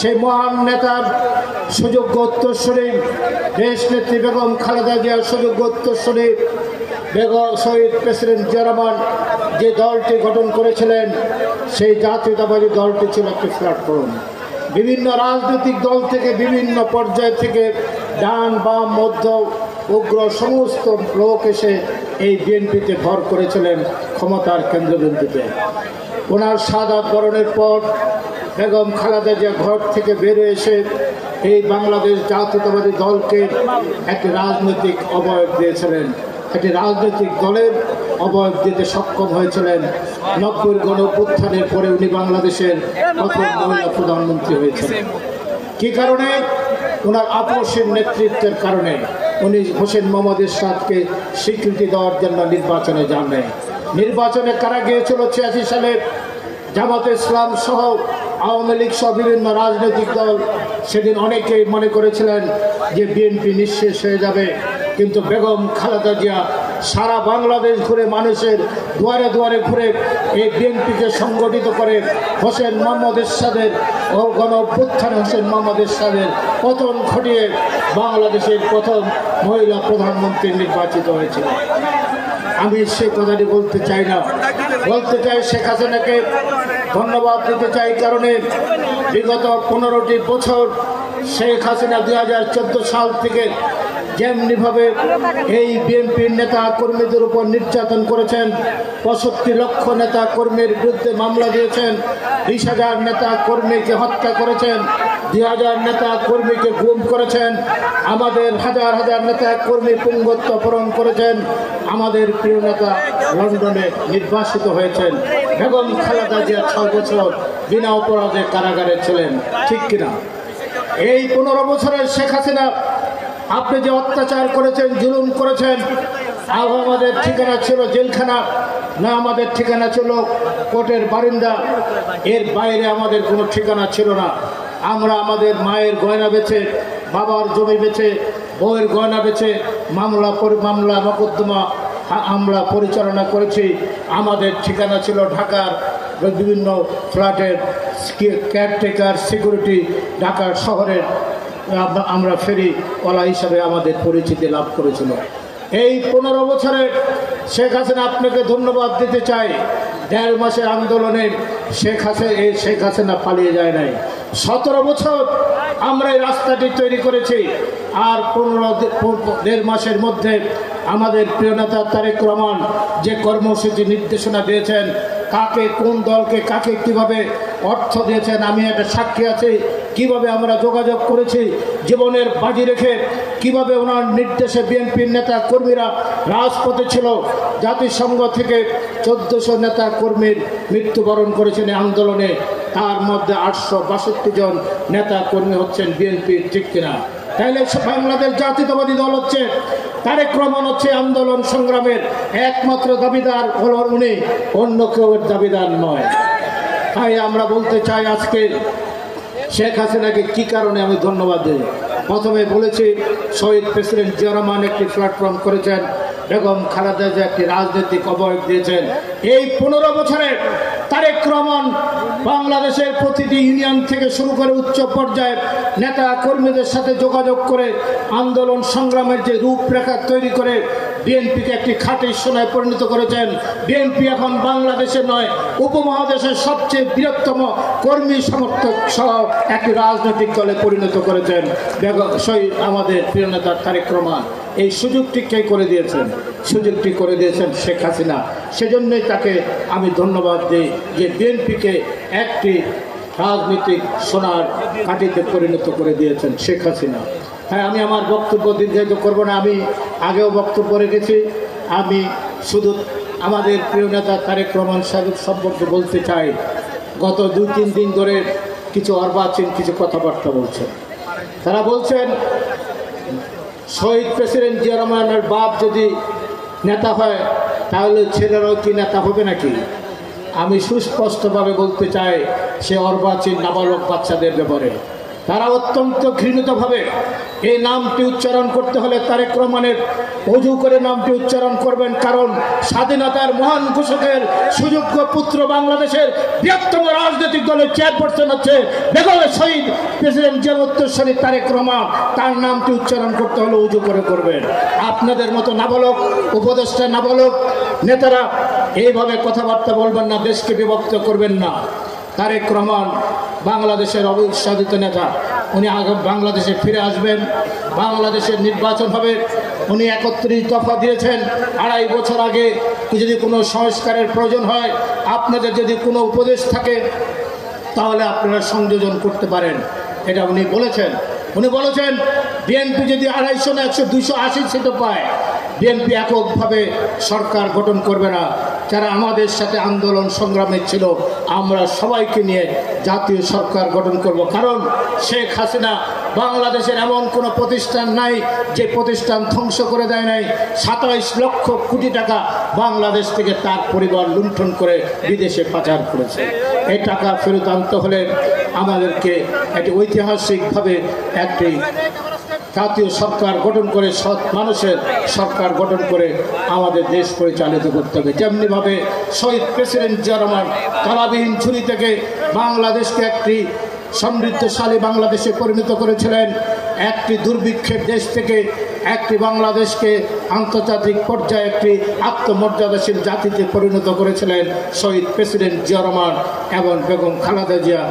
Speaker 5: সেই মহান নেতার সুযোগ্য উত্তরসূরি দেশ নেত্রী বেগম খালেদা জিয়ার সুযোগ্য উত্তরসূরি বেগম শহীদ প্রেসিডেন্ট জিয়া রহমান যে দলটি গঠন করেছিলেন, সেই জাতীয়তাবাদী দলটি ছিল একটি প্ল্যাটফর্ম। বিভিন্ন রাজনৈতিক দল থেকে, বিভিন্ন পর্যায় থেকে, ডান বাম মধ্য উগ্র সমস্ত লোক এসে এই বিএনপিতে ভর করেছিলেন ক্ষমতার কেন্দ্রবিন্দুতে। ওনার শাহাদাত বরণের পর বেগম খালেদা জিয়া ঘর থেকে বেরিয়ে এসে এই বাংলাদেশ জাতীয়তাবাদী দলকে একটি রাজনৈতিক অবয়ব দিয়েছিলেন, একটি রাজনৈতিক দলের অবয়ব দিতে সক্ষম হয়েছিলেন। 90 গণঅভ্যুত্থানের পরে উনি বাংলাদেশের প্রথম মহিলা প্রধানমন্ত্রী হয়েছিলেন। কি কারণে? ওনার আপসীর নেতৃত্বের কারণে। উনি হোসেন মোহাম্মদ এরশাদকে স্বীকৃতি দেওয়ার জন্য নির্বাচনে যান নাই। নির্বাচনে কারা গিয়েছিল 86 সালে? জামাতে ইসলাম সহ আওয়ামী লীগ সহ বিভিন্ন রাজনৈতিক দল। সেদিন অনেকেই মনে করেছিলেন যে বিএনপি নিঃশেষ হয়ে যাবে, কিন্তু বেগম খালেদা জিয়া সারা বাংলাদেশ ঘুরে, মানুষের দুয়ারে দুয়ারে ঘুরে এই বিএনপিকে সংগঠিত করে হোসেন মোহাম্মদ এরশাদের গণঅভ্যুত্থানে হোসেন মোহাম্মদ এরশাদের পতন ঘটিয়ে বাংলাদেশের প্রথম মহিলা প্রধানমন্ত্রী নির্বাচিত হয়েছিল। আমি সে কথাটি বলতে চাই না, বলতে চাই শেখ হাসিনাকে ধন্যবাদ দিতে চাই। কারণে বিগত 15টি বছর শেখ হাসিনা 2014 সাল থেকে যেমনিভাবে এই বিএনপির নেতা কর্মীদের উপর নির্যাতন করেছেন, 65 লক্ষ নেতা কর্মীর বিরুদ্ধে মামলা দিয়েছেন, 20,000 নেতা কর্মীকে হত্যা করেছেন, 2,000 নেতা কর্মীকে গুম করেছেন, আমাদের হাজার হাজার নেতা কর্মী পুঙ্গত্ব অপহরণ করেছেন। আমাদের প্রিয় নেতা লন্ডনে নির্বাসিত হয়েছেন। বেগম খালেদা জিয়া 6 বছর বিনা অপরাধে কারাগারে ছিলেন, ঠিক কিনা? এই 15 বছরের শেখ হাসিনা আপনি যে অত্যাচার করেছেন, জুলুম করেছেন, আমাদের ঠিকানা ছিল জেলখানা, না আমাদের ঠিকানা ছিল কোর্টের বারিন্দা, এর বাইরে আমাদের কোনো ঠিকানা ছিল না। আমরা আমাদের মায়ের গয়না বেচে, বাবার জমি বেচে, বউয়ের গয়না বেচে মামলা মকদ্দমা আমরা পরিচালনা করেছি। আমাদের ঠিকানা ছিল ঢাকার বিভিন্ন ফ্ল্যাটের কেয়ারটেকার, সিকিউরিটি, ঢাকার শহরের আমরা ফেরিওয়ালা হিসাবে আমাদের পরিচিতি লাভ করেছিল। এই 15 বছরের শেখ হাসিনা আপনাকে ধন্যবাদ দিতে চাই। 1.5 মাসের আন্দোলনে শেখ হাসিনা পালিয়ে যায় নাই। 17 বছর আমরা এই রাস্তাটি তৈরি করেছি। আর 1.5 মাসের মধ্যে আমাদের প্রিয় নেতা তারেক রহমান যে কর্মসূচি নির্দেশনা দিয়েছেন, কাকে, কোন দলকে কাকে কিভাবে অর্থ দিয়েছেন, আমি একটা সাক্ষী আছি। কিভাবে আমরা যোগাযোগ করেছি, জীবনের বাজি রেখে কিভাবে ওনার নির্দেশে বিএনপির নেতা কর্মীরা রাজপথে ছিল। জাতিসংঘ থেকে 1400 নেতা কর্মীর মৃত্যুবরণ করেছেন এই আন্দোলনে, তার মধ্যে 862 জন নেতা কর্মী হচ্ছেন বিএনপির, ঠিক কিনা? তাইলে বাংলাদেশ জাতীয়তাবাদী দল হচ্ছে, তারেক রহমান হচ্ছে আন্দোলন সংগ্রামের একমাত্র দাবিদার হলো উনি, অন্য কেউ দাবিদার নয়। তাই আমরা বলতে চাই, আজকে শেখ হাসিনাকে কি কারণে আমি ধন্যবাদ দিই। প্রথমে বলেছি, শহীদ প্রেসিডেন্ট জিয়া রহমান একটি প্ল্যাটফর্ম করেছেন, বেগম খালেদা জিয়া একটি রাজনৈতিক অবয়ব দিয়েছেন। এই 15 বছরে তারেক রহমান বাংলাদেশের প্রতিটি ইউনিয়ন থেকে শুরু করে উচ্চ পর্যায়ের নেতা কর্মীদের সাথে যোগাযোগ করে আন্দোলন সংগ্রামের যে রূপরেখা তৈরি করে বিএনপিকে একটি খাঁটি সোনায় পরিণত করেছেন। বিএনপি এখন বাংলাদেশে নয়, উপমহাদেশের সবচেয়ে বৃহত্তম কর্মী সমর্থক সহ একটি রাজনৈতিক দলে পরিণত করেছেন শহীদ আমাদের প্রিয় নেতা তারেক রহমান। এই সুযোগটি কে করে দিয়েছেন? সুযোগটি করে দিয়েছেন শেখ হাসিনা। সেজন্যই তাকে আমি ধন্যবাদ দিই যে বিএনপিকে একটি রাজনৈতিক সোনার কাঠিতে পরিণত করে দিয়েছেন শেখ হাসিনা। হ্যাঁ, আমি আমার বক্তব্য দীর্ঘায়িত করব না, আমি আগেও বক্তব্য রেখেছি। আমি শুধু আমাদের প্রিয় নেতা তারেক রহমান সাহেব সম্পর্কে বলতে চাই, গত 2-3 দিন ধরে কিছু অর্বাচীন কিছু কথাবার্তা বলছেন। তারা বলছেন শহীদ প্রেসিডেন্ট জিয়া রহমানের বাপ যদি নেতা হয় তাহলে ছেলেরাও কি নেতা হবে নাকি? আমি সুস্পষ্টভাবে বলতে চাই সে অর্বাচীন নাবালক বাচ্চাদের ব্যাপারে তারা অত্যন্ত ঘৃণিতভাবে এই নামটি উচ্চারণ করতে হলে তারেক রহমানের অজু করে নামটি উচ্চারণ করবেন, কারণ স্বাধীনতার মহান ঘোষকের সুযোগ্য পুত্র বাংলাদেশের বৃহত্তম রাজনৈতিক দলের চেয়ারপারসন হচ্ছে বেগম শহীদ প্রেসিডেন্ট জিয়ার উত্তরসূরি তারেক রহমান। তার নামটি উচ্চারণ করতে হলে অজু করে করবেন। আপনাদের মতো নাবালক উপদেষ্টা নাবালক নেতারা এইভাবে কথাবার্তা বলবেন না, দেশকে বিভক্ত করবেন না। তারেক রহমান বাংলাদেশের অবিস্বাদিত নেতা, উনি আগে বাংলাদেশে ফিরে আসবেন, বাংলাদেশের নির্বাচন হবে। উনি 31 দফা দিয়েছেন 2.5 বছর আগে। যদি কোনো সংস্কারের প্রয়োজন হয়, আপনাদের যদি কোনো উপদেশ থাকে তাহলে আপনারা সংযোজন করতে পারেন, এটা উনি বলেছেন। উনি বলেছেন বিএনপি যদি 250 না 280 সিটও পায়, বিএনপি এককভাবে সরকার গঠন করবে না। যারা আমাদের সাথে আন্দোলন সংগ্রামে ছিল আমরা সবাইকে নিয়ে জাতীয় সরকার গঠন করব, কারণ শেখ হাসিনা বাংলাদেশের এমন কোনো প্রতিষ্ঠান নাই যে প্রতিষ্ঠান ধ্বংস করে দেয় নাই। 27 লক্ষ কোটি টাকা বাংলাদেশ থেকে তার পরিবার লুণ্ঠন করে বিদেশে পাচার করেছে। এই টাকা ফেরত আনতে হলে আমাদেরকে একটি ঐতিহাসিকভাবে একটি জাতীয় সরকার গঠন করে সৎ মানুষের সরকার গঠন করে আমাদের দেশ পরিচালিত করতে হবে। যেমনিভাবে শহীদ প্রেসিডেন্ট জিয়া রহমান তালাবিহীন ঝুলি থেকে বাংলাদেশকে একটি সমৃদ্ধশালী বাংলাদেশে পরিণত করেছিলেন, একটি দুর্ভিক্ষের দেশ থেকে একটি বাংলাদেশকে আন্তর্জাতিক পর্যায়ে একটি আত্মমর্যাদাশীল জাতিতে পরিণত করেছিলেন শহীদ প্রেসিডেন্ট জিয়া রহমান এবং বেগম খালেদা জিয়া।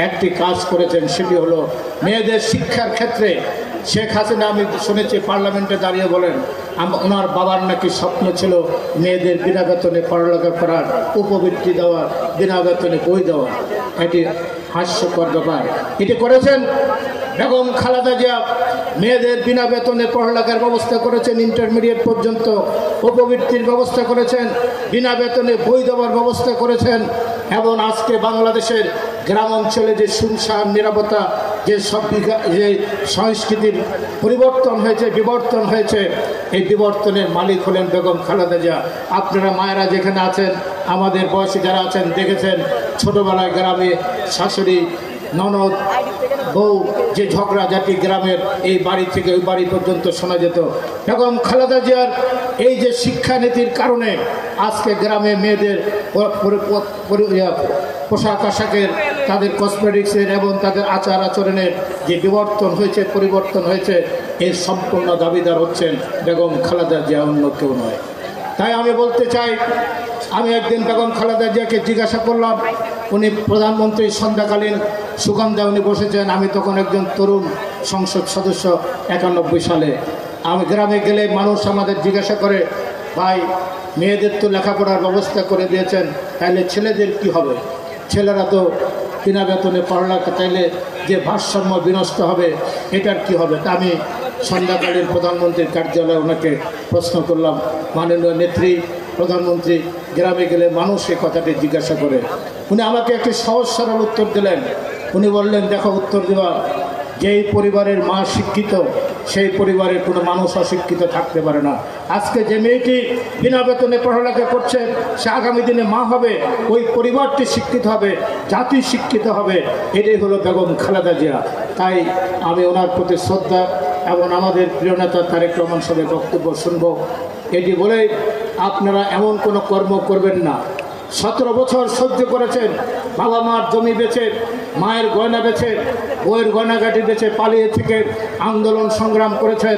Speaker 5: একটি কাজ করেছেন, সেটি হলো মেয়েদের শিক্ষার ক্ষেত্রে। শেখ হাসিনা আমি শুনেছি পার্লামেন্টে দাঁড়িয়ে বলেন ওনার বাবার নাকি স্বপ্ন ছিল মেয়েদের বিনা বেতনে পড়ালেখা করার, উপবৃত্তি দেওয়ার, বিনা বেতনে বই দেওয়ার। এটি হাস্যকর ব্যাপার। এটি করেছেন বেগম খালেদা জিয়া। মেয়েদের বিনা বেতনে পড়ালেখার ব্যবস্থা করেছেন, ইন্টারমিডিয়েট পর্যন্ত উপবৃত্তির ব্যবস্থা করেছেন, বিনা বেতনে বই দেওয়ার ব্যবস্থা করেছেন। এবং আজকে বাংলাদেশের গ্রাম অঞ্চলে যে শুনশান নিরাপত্তা, যে সব যে সংস্কৃতির পরিবর্তন হয়েছে, বিবর্তন হয়েছে, এই বিবর্তনের মালিক হলেন বেগম খালেদা জিয়া। আপনারা মায়েরা যেখানে আছেন, আমাদের বয়সী যারা আছেন দেখেছেন ছোটোবেলায় গ্রামে শাশুড়ি ননদ বউ যে ঝগড়াঝাটি গ্রামের এই বাড়ি থেকে ওই বাড়ি পর্যন্ত শোনা যেত। বেগম খালেদা জিয়ার এই যে শিক্ষানীতির কারণে আজকে গ্রামে মেয়েদের পোশাক আশাকের, তাদের কসমেটিক্সের এবং তাদের আচার আচরণের যে বিবর্তন হয়েছে, পরিবর্তন হয়েছে, এর সম্পূর্ণ দাবিদার হচ্ছেন বেগম খালেদা জিয়া, অন্য কেউ নয়। তাই আমি বলতে চাই, আমি একদিন বেগম খালেদা জিয়াকে জিজ্ঞাসা করলাম, উনি প্রধানমন্ত্রী সন্ধ্যাকালীন সুগন্ধা উনি বসেছেন, আমি তখন একজন তরুণ সংসদ সদস্য 91 সালে। আমি গ্রামে গেলে মানুষ আমাদের জিজ্ঞাসা করে, ভাই মেয়েদের তো লেখাপড়ার ব্যবস্থা করে দিয়েছেন, তাইলে ছেলেদের কি হবে? ছেলেরা তো বিনা বেতনে পড়ালেখা, তাইলে যে ভারসাম্য বিনষ্ট হবে এটার কি হবে? তা আমি সন্ধ্যাকালীন প্রধানমন্ত্রীর কার্যালয়ে ওনাকে প্রশ্ন করলাম, মাননীয় নেত্রী প্রধানমন্ত্রী, গ্রামে গেলে মানুষ এই কথাটি জিজ্ঞাসা করে। উনি আমাকে একটি সহজ সরল উত্তর দিলেন। উনি বললেন, দেখো উত্তর দেওয়া, যেই পরিবারের মা শিক্ষিত সেই পরিবারের কোনো মানুষ অশিক্ষিত থাকতে পারে না। আজকে যে মেয়েটি বিনা বেতনে পড়ালেখা করছে সে আগামী দিনে মা হবে, ওই পরিবারটি শিক্ষিত হবে, জাতি শিক্ষিত হবে। এটাই হলো বেগম খালেদা জিয়া। তাই আমি ওনার প্রতি শ্রদ্ধা এবং আমাদের প্রিয় নেতা তারেক রহমান সাহেবের বক্তব্য শুনব। এটি বলে আপনারা এমন কোনো কর্ম করবেন না। 17 বছর সহ্য করেছেন, বাবা মার জমি বেচে, মায়ের গয়না বেচে, বইয়ের গয়নাগাটি বেচে পালিয়ে থেকে আন্দোলন সংগ্রাম করেছেন।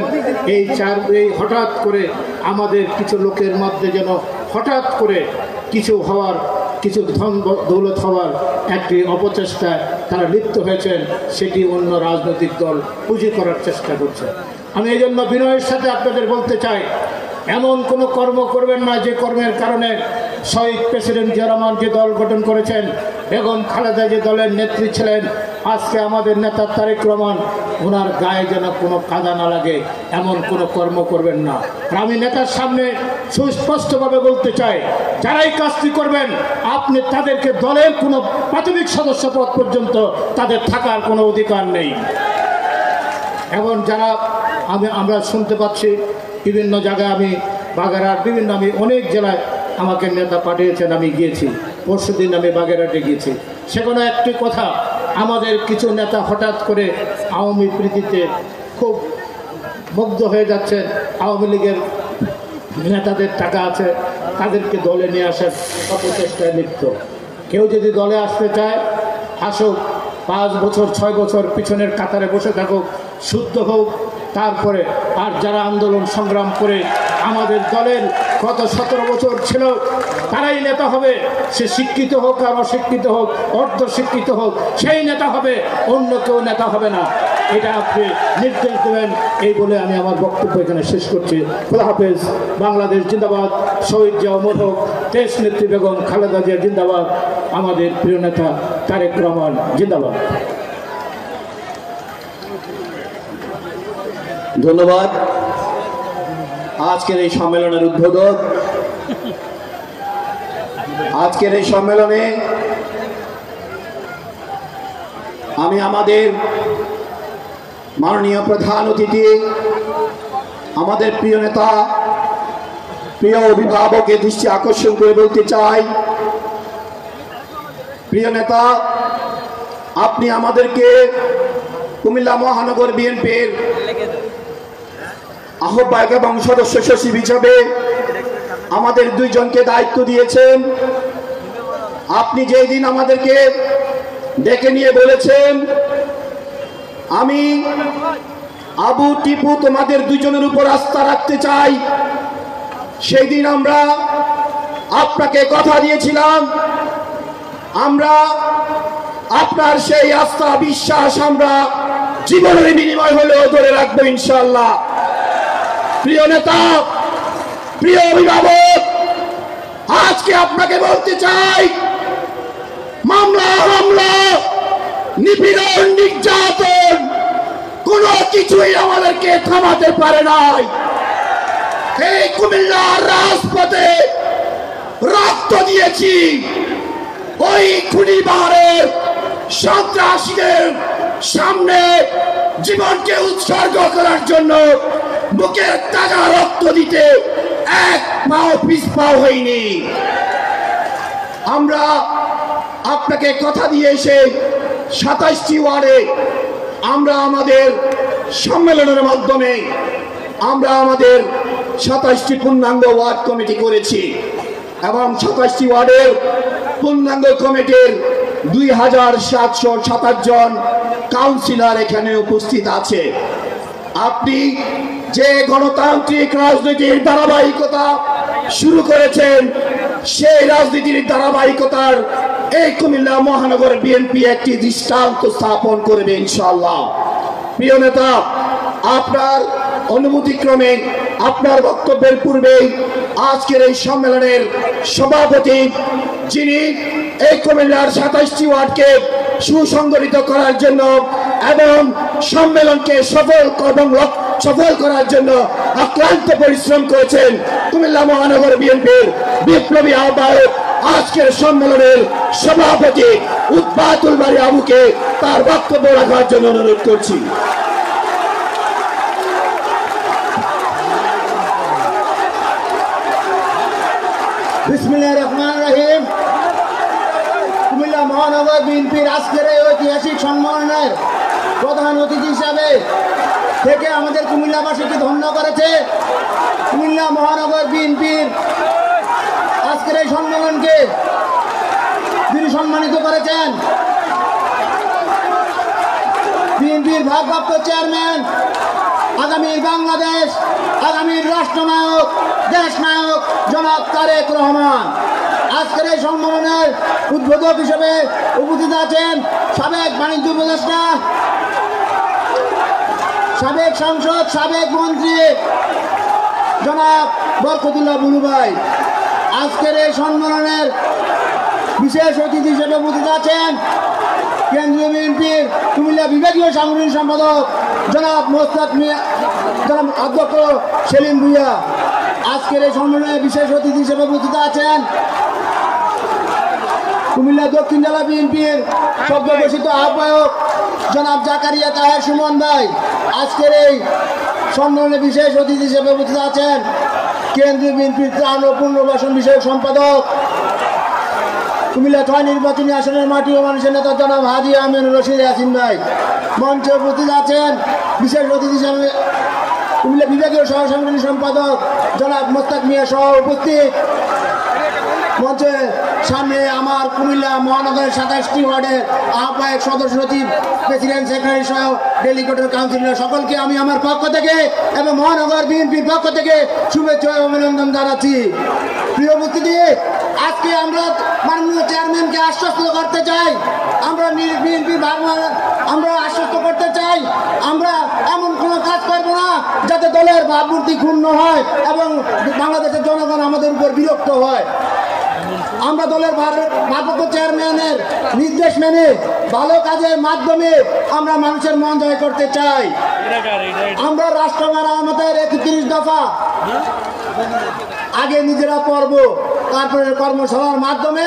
Speaker 5: এই হঠাৎ করে আমাদের কিছু লোকের মধ্যে যেন হঠাৎ করে কিছু ধন দৌলত হওয়ার একটি অপচেষ্টায় তারা লিপ্ত হয়েছেন, সেটি অন্য রাজনৈতিক দল পুঁজি করার চেষ্টা করছে। আমি এই জন্য বিনয়ের সাথে আপনাদের বলতে চাই, এমন কোনো কর্ম করবেন না যে কর্মের কারণে শহীদ প্রেসিডেন্ট জিয়া রহমান যে দল গঠন করেছেন, বেগম খালেদা যে দলের নেত্রী ছিলেন, আজকে আমাদের নেতা তারেক রহমান, ওনার গায়ে যেন কোনো কাদা না লাগে, এমন কোনো কর্ম করবেন না। আর আমি নেতার সামনে সুস্পষ্টভাবে বলতে চাই, যারাই কাজটি করবেন আপনি তাদেরকে দলের কোনো প্রাথমিক সদস্য পদ পর্যন্ত তাদের থাকার কোনো অধিকার নেই। এবং যারা আমরা শুনতে পাচ্ছি বিভিন্ন জায়গায়, আমি বাগেরহাট আমি অনেক জেলায় আমাকে নেতা পাঠিয়েছেন, আমি গিয়েছি। পরশুদিন আমি বাগেরহাটে গিয়েছি। সেখানে একটি কথা, আমাদের কিছু নেতা হঠাৎ করে আওয়ামী প্রীতিতে খুব মুগ্ধ হয়ে যাচ্ছেন। আওয়ামী লীগের নেতাদের টাকা আছে, তাদেরকে দলে নিয়ে আসার অপচেষ্টায় লিপ্ত। কেউ যদি দলে আসতে চায় আসুক, 5 বছর 6 বছর পিছনের কাতারে বসে থাকুক, শুদ্ধ হোক, তারপরে। আর যারা আন্দোলন সংগ্রাম করে আমাদের দলের গত 17 বছর ছিল, তারাই নেতা হবে। সে শিক্ষিত হোক আর অশিক্ষিত হোক, অর্ধশিক্ষিত হোক, সেই নেতা হবে, অন্য কেউ নেতা হবে না। এটা আপনি নির্দেশ দেবেন। এই বলে আমি আমার বক্তব্য এখানে শেষ করছি। খোদা হাফেজ। বাংলাদেশ জিন্দাবাদ। শহীদ জিয়া অমর হোক। দেশ নেত্রী বেগম খালেদা জিয়া জিন্দাবাদ। আমাদের প্রিয় নেতা তারেক রহমান জিন্দাবাদ।
Speaker 1: ধন্যবাদ। আজকের এই সম্মেলনের উদ্বোধক, আজকের এই সম্মেলনে আমি আমাদের মাননীয় প্রধান অতিথি, আমাদের প্রিয় নেতা, প্রিয় অভিভাবকের দৃষ্টি আকর্ষণ করে বলতে চাই, প্রিয় নেতা, আপনি আমাদেরকে কুমিল্লা মহানগর বিএনপির আহ্বায়ক এবং সদস্য সচিব হিসাবে আমাদের 2 জনকে দায়িত্ব দিয়েছেন। আপনি যেই দিন আমাদেরকে ডেকে নিয়ে বলেছেন, আমি আবু টিপু তোমাদের 2 জনের উপর আস্থা রাখতে চাই, সেই দিন আমরা আপনাকে কথা দিয়েছিলাম, আমরা আপনার সেই আস্থা বিশ্বাস আমরা জীবনের বিনিময় হলেও ধরে রাখবো ইনশাআল্লাহ। প্রিয় নেতা, প্রিয় অভিভাবক, আজকে আপনাকে বলতে চাই, মামলা হামলা, নিপীড়ন, নির্যাতন কোনো কিছুই আমাদেরকে থামাতে পারে নাই। এই কুমিল্লার রাজপথে রক্ত দিয়েছি, ওই খুনি বাহারের সন্ত্রাসীদের সামনে জীবনকে উৎসর্গ করার জন্য বুকের তাজা রক্ত দিতে এক পাও পিছপাও হয়নি। আমরা আপনাকে কথা দিয়ে এসে 27টি ওয়ার্ডে আমরা আমাদের সম্মেলনের মাধ্যমে আমরা আমাদের 27টি পূর্ণাঙ্গ ওয়ার্ড কমিটি করেছি এবং 27টি ওয়ার্ডের পূর্ণাঙ্গ কমিটির 2727 জন কাউন্সিলর এখানে উপস্থিত আছে। আপনি যে গণতান্ত্রিক রাজনীতির ধারাবাহিকতা শুরু করেছেন, সেই রাজনীতির ধারাবাহিকতার এই কুমিল্লা মহানগর বিএনপি একটি দৃষ্টান্ত স্থাপন করবে ইনশাআল্লাহ। প্রিয় নেতা, আপনার অনুমতিক্রমে আপনার বক্তব্যের পূর্বেই আজকের এই সম্মেলনের সভাপতি, যিনি এই কুমিল্লার 27টি ওয়ার্ডকে সুসংগঠিত করার জন্য এবং সম্মেলনকে সফল করার জন্য অক্লান্ত পরিশ্রম করেছেন, কুমিল্লা মহানগর বিএনপির বিপ্লবী আহ্বায়ক, আজকের সম্মেলনের সভাপতি উৎপাতুল বাড়ি আবুকে তার বক্তব্য রাখার জন্য অনুরোধ করছি।
Speaker 5: বিসমিল্লাহির রহমানির রহিম। কুমিল্লা মহানগর বিএনপির আজকের এই ঐতিহাসিক সম্মেলনের প্রধান অতিথি হিসাবে থেকে আমাদের কুমিল্লাবাসীকে ধন্য করেছে। কুমিল্লা মহানগর বিএনপির আজকের এই সম্মেলনকে তিনি সম্মানিত করেছেন। বিএনপির ভারপ্রাপ্ত চেয়ারম্যান, আগামীর বাংলাদেশ, আগামীর রাষ্ট্রনায়ক, দেশনায়ক জনাব তারেক রহমান। আজকের এই সম্মেলনের উদ্বোধক হিসেবে উপস্থিত আছেন সাবেক বাণিজ্য উপদেষ্টা, সাবেক সাংসদ, সাবেক মন্ত্রী জনাব বরকতুল্লাহ বুলু ভাই। আজকের এই সম্মেলনের বিশেষ অতিথি হিসেবে উপস্থিত আছেন কেন্দ্রীয় বিএনপির কুমিল্লা বিভাগীয় সাংগঠনিক সম্পাদক জনাব মোস্তাক মিয়া, জনাব অধ্যক্ষ সেলিম ভুইয়া। আজকের এই সম্মেলনে বিশেষ অতিথি হিসেবে উপস্থিত আছেন কুমিল্লা দক্ষিণ জেলা বিএনপির সদ্যঘোষিত আহ্বায়ক জনাব জাকারিয়া তাহের সুমন ভাই। আজকের এই সম্মেলনে বিশেষ অতিথি হিসেবে উপস্থিত আছেন কেন্দ্রীয় বিএনপির ত্রাণ ও পুনর্বাসন বিষয়ক সম্পাদক কুমিল্লা 6 নির্বাচনী আসনের মাটি ও মানুষের নেতা জনাব হাজি আমিন রশিদ ইয়াসিন ভাই। মঞ্চে উপস্থিত আছেন বিশেষ অতিথি হিসেবে কুমিল্লা বিভাগীয় সহ সাংগঠনিক সম্পাদক জনাব মোস্তাক মিয়া সহ উপস্থিত। মঞ্চে সামনে আমার কুমিল্লা মহানগরের 27টি ওয়ার্ডের আহ্বায়ক, সদস্য সচিব, প্রেসিডেন্ট, সেক্রেটারি সহ ডেলিগেটেড কাউন্সিলর সকলকে আমি আমার পক্ষ থেকে এবং মহানগর বিএনপির পক্ষ থেকে শুভেচ্ছা ও অভিনন্দন জানাচ্ছি। প্রিয় উপস্থিতি, আজকে আমরা মাননীয় চেয়ারম্যানকে আশ্বস্ত করতে চাই, আমরা বিএনপি আমরা আশ্বস্ত করতে চাই আমরা এমন কোনো কাজ করব না যাতে দলের ভাবমূর্তি ক্ষুণ্ণ হয় এবং বাংলাদেশের জনগণ আমাদের উপর বিরক্ত হয়। আমরা দলের ভারপ্রাপ্ত চেয়ারম্যানের নির্দেশ মেনে ভালো কাজের মাধ্যমে আমরা মানুষের মন জয় করতে চাই। আমরা রাষ্ট্র মেরামতের 31 দফা আগে নিজেরা পড়ব, তারপরে কর্মশালার মাধ্যমে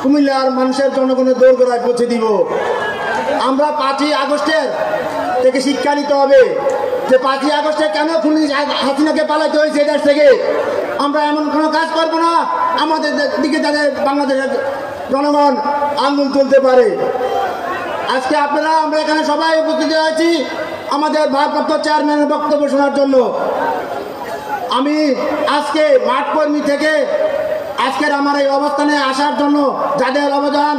Speaker 5: কুমিল্লার মানুষের জনগণের দোরগোড়ায় পৌঁছে দিব। আমরা 5ই আগস্টের থেকে শিক্ষা নিতে হবে যে 5ই আগস্টে কেন হাসিনাকে পালাতে হয়েছে দেশ থেকে। আমরা এমন কোনো কাজ করবো না আমাদের দিকে যাদের বাংলাদেশের জনগণ আঙ্গুল তুলতে পারে। আজকে আমরা এখানে সবাই উপস্থিত আছি আমাদের ভারপ্রাপ্ত চেয়ারম্যানের বক্তব্য শোনার জন্য। আমি আজকে মাঠ কর্মী থেকে আজকের আমার এই অবস্থানে আসার জন্য যাদের অবদান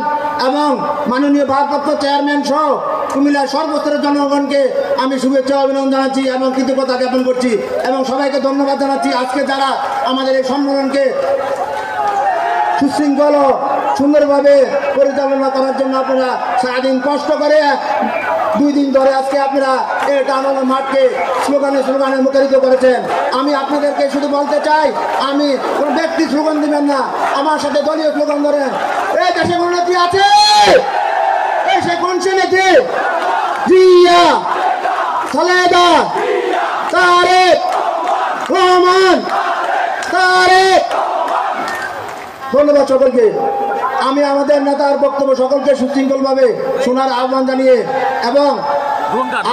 Speaker 5: এবং মাননীয় ভারপ্রাপ্ত চেয়ারম্যান সহ কুমিল্লার সর্বস্তরের জনগণকে আমি শুভেচ্ছা অভিনন্দন জানাচ্ছি এবং কৃতজ্ঞতা জ্ঞাপন করছি এবং সবাইকে ধন্যবাদ জানাচ্ছি। আজকে যারা আমাদের এই সম্মেলনকে সুশৃঙ্খল সুন্দরভাবে পরিচালনা করার জন্য আপনারা সারাদিন কষ্ট করে 2 দিন ধরে আজকে আপনারা এই টানানো মাঠকে স্লোগানে মুখরিত করেছেন। আমি আপনাদেরকে শুধু বলতে চাই, আমি কোনো ব্যক্তি স্লোগান দিবেন না, আমার সাথে দলীয় স্লোগান ধরেন। এই দেশে কোন নেত্রী আছে? এই সে কোন সে নেত্রী? জিয়া, খালেদা, তারেক রহমান, তারেক। ধন্যবাদ সকলকে। আমি আমাদের নেতার বক্তব্য সকলকে সুশৃঙ্খলভাবে শোনার আহ্বান জানিয়ে এবং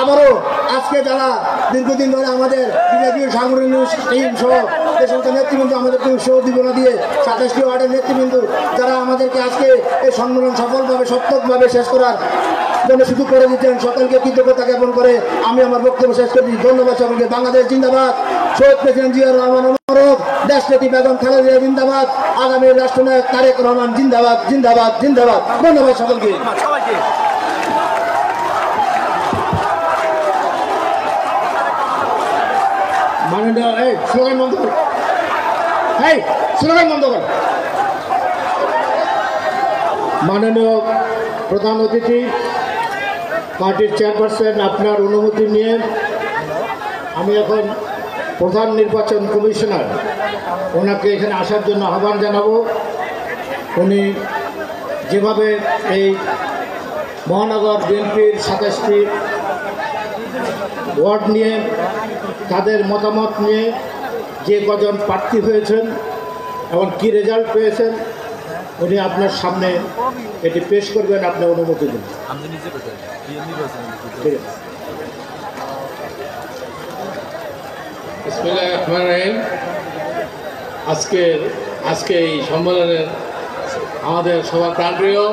Speaker 5: আবারও আজকে যারা দীর্ঘদিন ধরে আমাদের বিভাগীয় সাংগঠনিক টিম সহ যে সমস্ত নেতৃবৃন্দ আমাদেরকে সহজীবনা দিয়ে 27টি ওয়ার্ডের নেতৃবৃন্দ যারা আমাদেরকে আজকে এই সম্মেলন সফলভাবে সত্যকভাবে শেষ করার জন্য সুযোগ করে দিচ্ছেন, সকলকে কৃতজ্ঞতা জ্ঞাপন করে আমি আমার বক্তব্য শেষ করছি। ধন্যবাদ সকলকে। বাংলাদেশ জিন্দাবাদ, শহীদ প্রেসিডেন্ট জিয়া রহমান অমর, দেশনেত্রী বেগম খালেদা জিয়া জিন্দাবাদ, আগামীর রাষ্ট্রনায়ক তারেক রহমান জিন্দাবাদ, জিন্দাবাদ, জিন্দাবাদ। ধন্যবাদ সকলকে। মাননীয় স্লোগান বন্ধ কর, স্লোগান বন্ধ কর। মাননীয় প্রধান অতিথি, পার্টির চেয়ারপারসন, আপনার অনুমতি নিয়ে আমি এখন প্রধান নির্বাচন কমিশনার ওনাকে এখানে আসার জন্য আহ্বান জানাবো। উনি যেভাবে এই মহানগর বিএনপির 27টি ওয়ার্ড নিয়ে তাদের মতামত নিয়ে যে কজন প্রার্থী হয়েছেন এবং কী রেজাল্ট পেয়েছেন উনি আপনার সামনে এটি পেশ করবেন, আপনি অনুমতি দিন।
Speaker 6: বিসমিল্লাহির রহমানির রহিম। আজকে এই সম্মেলনের আমাদের সবার প্রাণপ্রিয়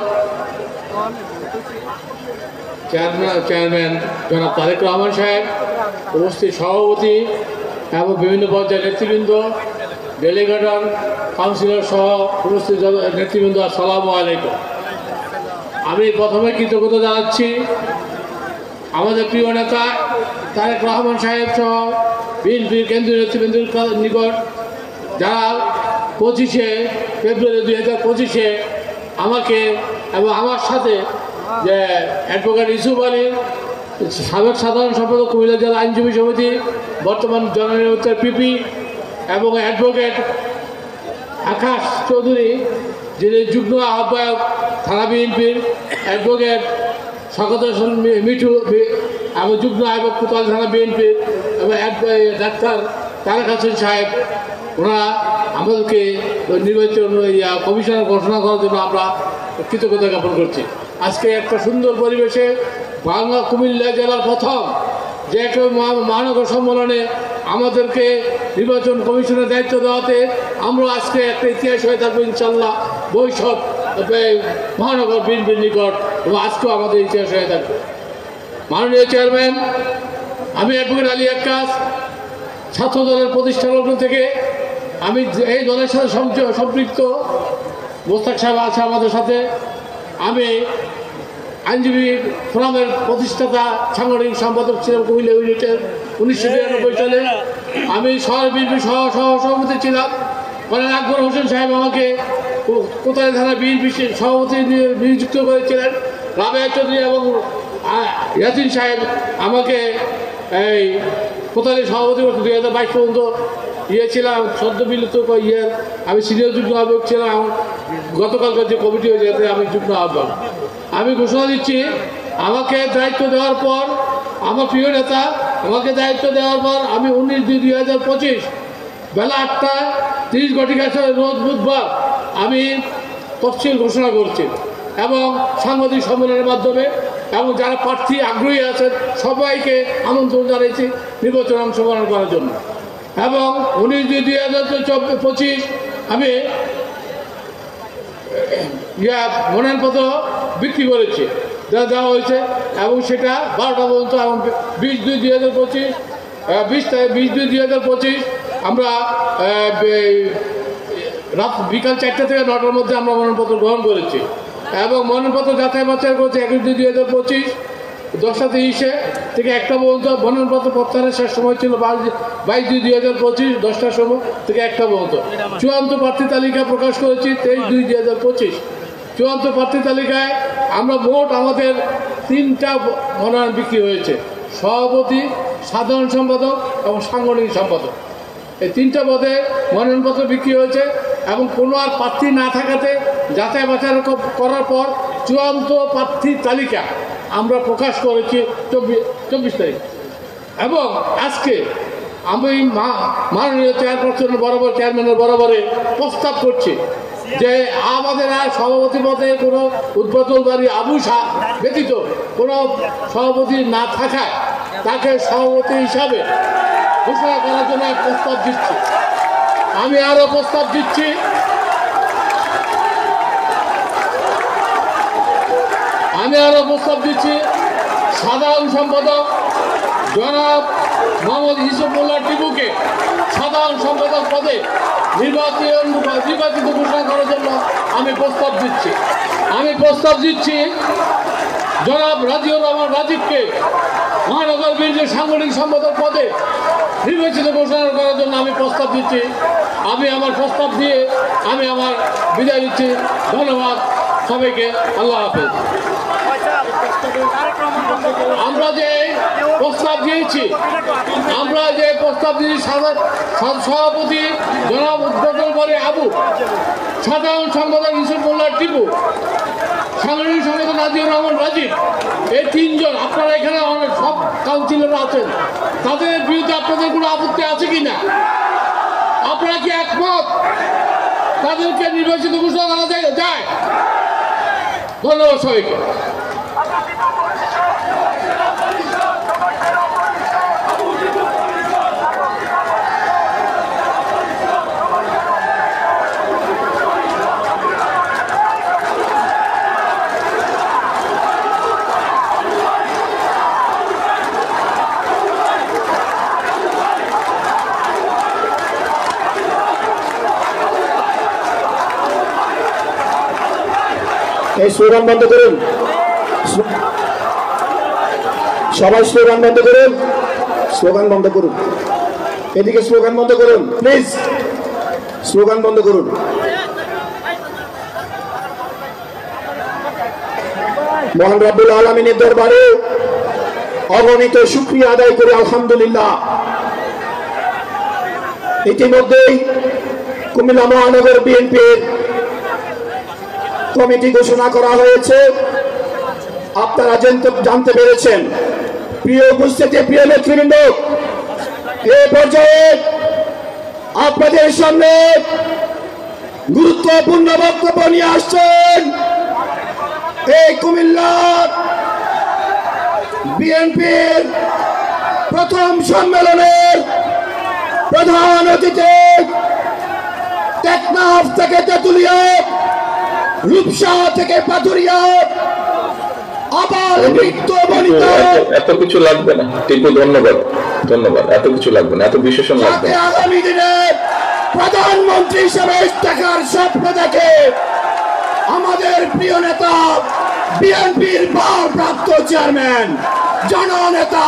Speaker 6: চেয়ারম্যান জনাব তারেক রহমান সাহেব, উপস্থিত সভাপতি এবং বিভিন্ন পর্যায়ের নেতৃবৃন্দ, ডেলিগেটর, কাউন্সিলর সহ উপস্থিত নেতৃবৃন্দ, আসসালামু আলাইকুম। আমি প্রথমে কৃতজ্ঞতা জানাচ্ছি আমাদের প্রিয় নেতা তারেক রহমান সাহেব সহ বিএনপির কেন্দ্রীয় নেতৃবৃন্দের নিকট, যারা 25শে ফেব্রুয়ারি 2025 আমাকে এবং আমার সাথে যে অ্যাডভোকেট ইউসুফ আলীর সাবেক সাধারণ সম্পাদক, কুমিল্লা জেলা আইনজীবী সমিতি, বর্তমান জননির্বাচিত পিপি, এবং অ্যাডভোকেট আকাশ চৌধুরী যিনি যুগ্ম আহ্বায়ক থানা বিএনপির, অ্যাডভোকেট শওকত হোসেন মিঠু এবং যুগ্ম আহ্বায়ক কোতোয়ালি থানা বিএনপির, এবং ডাক্তার তারেক হোসেন সাহেব, ওনারা আমাদেরকে নির্বাচিত কমিশনার ঘোষণা করার জন্য আমরা কৃতজ্ঞতা জ্ঞাপন করছি। আজকে একটা সুন্দর পরিবেশে বাংলা কুমিল্লা জেলার প্রথম যে একটা মহানগর সম্মেলনে আমাদেরকে নির্বাচন কমিশনের দায়িত্ব দেওয়াতে আমরা আজকে একটা ইতিহাস হয়ে থাকবো ইনশাল্লাহ ভবিষ্যৎ মহানগর বিএনপির নিকট, এবং আজকেও আমাদের ইতিহাস হয়ে থাকবে। মাননীয় চেয়ারম্যান, আমি অ্যাডভোকেট আলী আক্কাস, ছাত্র দলের প্রতিষ্ঠালগ্ন থেকে আমি এই দলের সাথে সম্পৃক্ত। মোস্তাক সাহেব আছে আমাদের সাথে। আমি আইনজীবী ফোরামের প্রতিষ্ঠাতা, সাংগঠনিক সম্পাদক ছিলাম কুমিল্লা ইউনিটের 1992 সালে। আমি শহর বিএনপি সভাপতি ছিলাম। কলেজ আকবর হোসেন সাহেব আমাকে কোতোয়ালি থানা বিএনপি সভাপতি নিযুক্ত করেছিলেন। রাবেয়া চৌধুরী এবং ইয়াসিন সাহেব আমাকে এই কোতোয়ালি সভাপতি 2022 পর্যন্ত ছিলাম। সদ্য বিলুপ্ত আমি সিনিয়র যুগ্ম আহ্বায়ক ছিলাম। গতকালকার যে কমিটি হয়েছে এতে আমি যুগ্ম আহ্বায়ক। আমি ঘোষণা দিচ্ছি, আমাকে দায়িত্ব দেওয়ার পর, আমার প্রিয় নেতা আমাকে দায়িত্ব দেওয়ার পর আমি 19/2/2025 বেলা 8:30 রোজ বুধবার আমি তফসিল ঘোষণা করছি, এবং সাংবাদিক সম্মেলনের মাধ্যমে, এবং যারা প্রার্থী আগ্রহী আছেন সবাইকে আমন্ত্রণ জানিয়েছি নির্বাচনে অংশগ্রহণ করার জন্য। এবং 19/2/2025 আমি মনোনয়নপত্র বিক্রি করেছি, যা দেওয়া হয়েছে, এবং সেটা 12টা পর্যন্ত, এবং 20/2/2025 আমরা রাত বিকাল 4টা থেকে 9টার মধ্যে আমরা মনোনয়নপত্র গ্রহণ করেছি, এবং মনোনয়নপত্র যাচাই বাছাই করেছি 21/2/2025 10:30 থেকে 1টা পর্যন্ত। মনোনয়নপত্র প্রত্যাহারের শেষ সময় ছিল 22/2/2025 10টার সময় থেকে 1টা পর্যন্ত। চূড়ান্ত প্রার্থী তালিকা প্রকাশ করেছি 23/2/2025। চূড়ান্ত প্রার্থী তালিকায় আমরা মোট আমাদের 3টা মনোনয়ন বিক্রি হয়েছে: সভাপতি, সাধারণ সম্পাদক এবং সাংগঠনিক সম্পাদক। এই 3টা পদে মনোনয়নপত্র বিক্রি হয়েছে, এবং কোনো আর প্রার্থী না থাকাতে যাচাই বাছাই করার পর চূড়ান্ত প্রার্থী তালিকা আমরা প্রকাশ করেছি 24 তারিখ। এবং আজকে আমি মাননীয় চেয়ারম্যানের বরাবরে প্রস্তাব করছি যে আমাদের আর সভাপতি পদে কোনো উদ্বোধন বাড়ি আবু শাহ ব্যতীত কোনো সভাপতি না থাকায় তাকে সভাপতি হিসাবে ঘোষণা করার জন্য প্রস্তাব দিচ্ছি। আমি আরও প্রস্তাব দিচ্ছি, সাধারণ সম্পাদক জনাব মোহাম্মদ ইউসুফুল্লাহ টিপুকে সাধারণ সম্পাদক পদে নির্বাচিত ঘোষণা করার জন্য আমি প্রস্তাব দিচ্ছি। জনাব রাজিউর রহমান রাজীবকে মহানগর বিএনপির সাংগঠনিক সম্পাদক পদে নির্বাচিত ঘোষণা করার জন্য আমি প্রস্তাব দিচ্ছি। আমি আমার প্রস্তাব দিয়ে আমি আমার বিদায় দিচ্ছি। ধন্যবাদ সবাইকে। আল্লাহ হাফেজ। আমরা যে প্রস্তাব দিয়েছি সভাপতি জনাব উদ্বোধন করে আবু, সাধারণ সম্পাদক ইউসুফুল্লাহ টিপু, সাংগঠনিক সম্পাদক রাজিউর রহমান রাজীব, এই 3 জন। আপনারা এখানে অনেক সব কাউন্সিলররা আছেন, তাদের বিরুদ্ধে আপনাদের কোনো আপত্তি আছে কি না? আপনারা কি একমত তাদেরকে নির্বাচিত ঘোষণা করা যায়? ধন্যবাদ সবাইকে।
Speaker 1: এই স্লোগান বন্ধ করুন, সবাই স্লোগান বন্ধ করুন, স্লোগান বন্ধ করুন, এদিকে স্লোগান বন্ধ করুন প্লিজ, স্লোগান বন্ধ করুন। মহান রব্বুল আলামিনের দরবারে অগণিত শুকরিয়া আদায় করি আলহামদুলিল্লাহ। ইতিমধ্যেই কুমিল্লা মহানগর বিএনপির কমিটি ঘোষণা করা হয়েছে, আপনারা জানতে পেরেছেন। প্রিয় উপস্থিতি, প্রিয় নেতৃবৃন্দ, এ পর্যায়ে আপনাদের সামনে গুরুত্বপূর্ণ বক্তব্য নিয়ে আসছেন এই কুমিল্লার বিএনপির প্রথম সম্মেলনের প্রধান অতিথি, টেকনাফ থেকে তেতুলিয়া, রূপসা থেকে পাথুরিয়া, আবার বৃত্ত বনিত,
Speaker 7: এত কিছু লাগবে না টিপু, ধন্যবাদ ধন্যবাদ, এত কিছু লাগবে না, এত বিশেষণ লাগবে না।
Speaker 1: আগামী দিনে প্রধানমন্ত্রী হিসেবে থাকার স্বপ্ন দেখে আমাদের প্রিয় নেতা, বিএনপির ভারপ্রাপ্ত চেয়ারম্যান জননেতা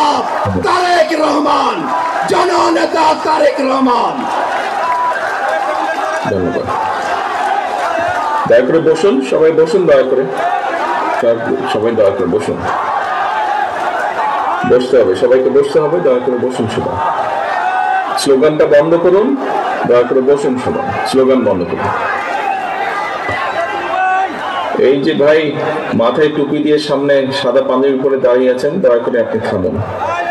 Speaker 1: তারেক রহমান, জননেতা তারেক রহমান।
Speaker 7: ধন্যবাদ। দয়া করে বসুন, সবাই বসুন, দয়া করে সবাই দয়া করে বসুন, বসতে হবে, সবাইকে বসতে হবে, দয়া করে বসুন সবাই। স্লোগানটা বন্ধ করুন, দয়া করে বসুন সবাই, স্লোগান বন্ধ করুন। এই যে ভাই মাথায় টুপি দিয়ে সামনে সাদা পাঞ্জাবির উপরে দাঁড়িয়ে আছেন, দয়া করে আপনি থামুন,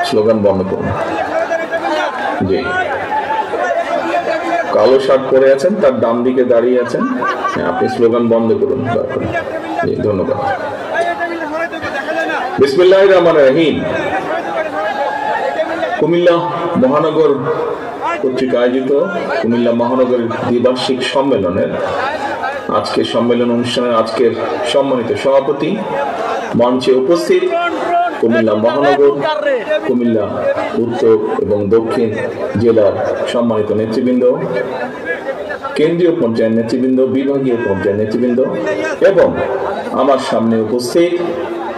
Speaker 7: স্লোগান বন্ধ করুন। জি, কালো শার্ট পরে আছেন, তার ডান দিকে দাঁড়িয়ে আছেন, আপনি স্লোগান বন্ধ করুন দয়া করে। জি, ধন্যবাদ। বিসমিল্লাহির রহমানির রহিম। কুমিল্লা মহানগর কর্তৃক আয়োজিত কুমিল্লা মহানগর দ্বিবার্ষিক সম্মেলনের আজকের সম্মেলন অনুষ্ঠানের আজকের সম্মানিত সভাপতি, মঞ্চে উপস্থিত কুমিল্লা মহানগর, কুমিল্লা উত্তর এবং দক্ষিণ জেলার সম্মানিত নেতৃবৃন্দ, কেন্দ্রীয় পর্যায়ের নেতৃবৃন্দ, বিভাগীয় পর্যায়ের নেতৃবৃন্দ এবং আমার সামনে উপস্থিত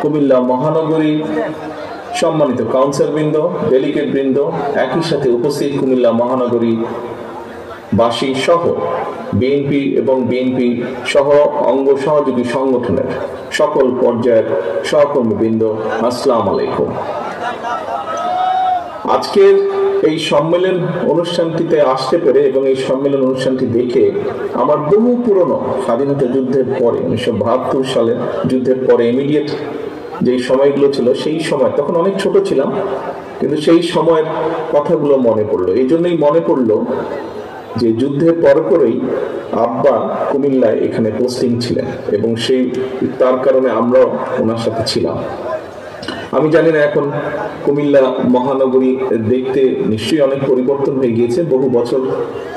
Speaker 7: কুমিল্লা মহানগরী সম্মানিত কাউন্সিলরবৃন্দ, ডেলিগেট বৃন্দ, একই সাথে উপস্থিত কুমিল্লা মহানগরী বাসী সহ বিএনপি এবং বিএনপি সহ অঙ্গ সহযোগী সংগঠনের সকল পর্যায়ের সহকর্মীবৃন্দ, আসসালামু আলাইকুম। আজকের এই সম্মেলন অনুষ্ঠানটিতে আসতে পেরে এবং এই সম্মেলন অনুষ্ঠানটি দেখে আমার বহু পুরনো স্বাধীনতা যুদ্ধের পরে 1972 সালের যুদ্ধের পরে ইমিডিয়েট যে সময়গুলো ছিল, সেই সময় তখন অনেক ছোট ছিলাম, কিন্তু সেই সময়ের কথাগুলো মনে পড়লো। এই জন্যই মনে পড়লো যে যুদ্ধের পরপরই আব্বা কুমিল্লায় এখানে পোস্টিং ছিলেন এবং তার কারণে আমরাও ওনার সাথে ছিলাম। আমি জানি না এখন কুমিল্লা মহানগরী দেখতে নিশ্চয়ই অনেক পরিবর্তন হয়ে গিয়েছে। বহু বছর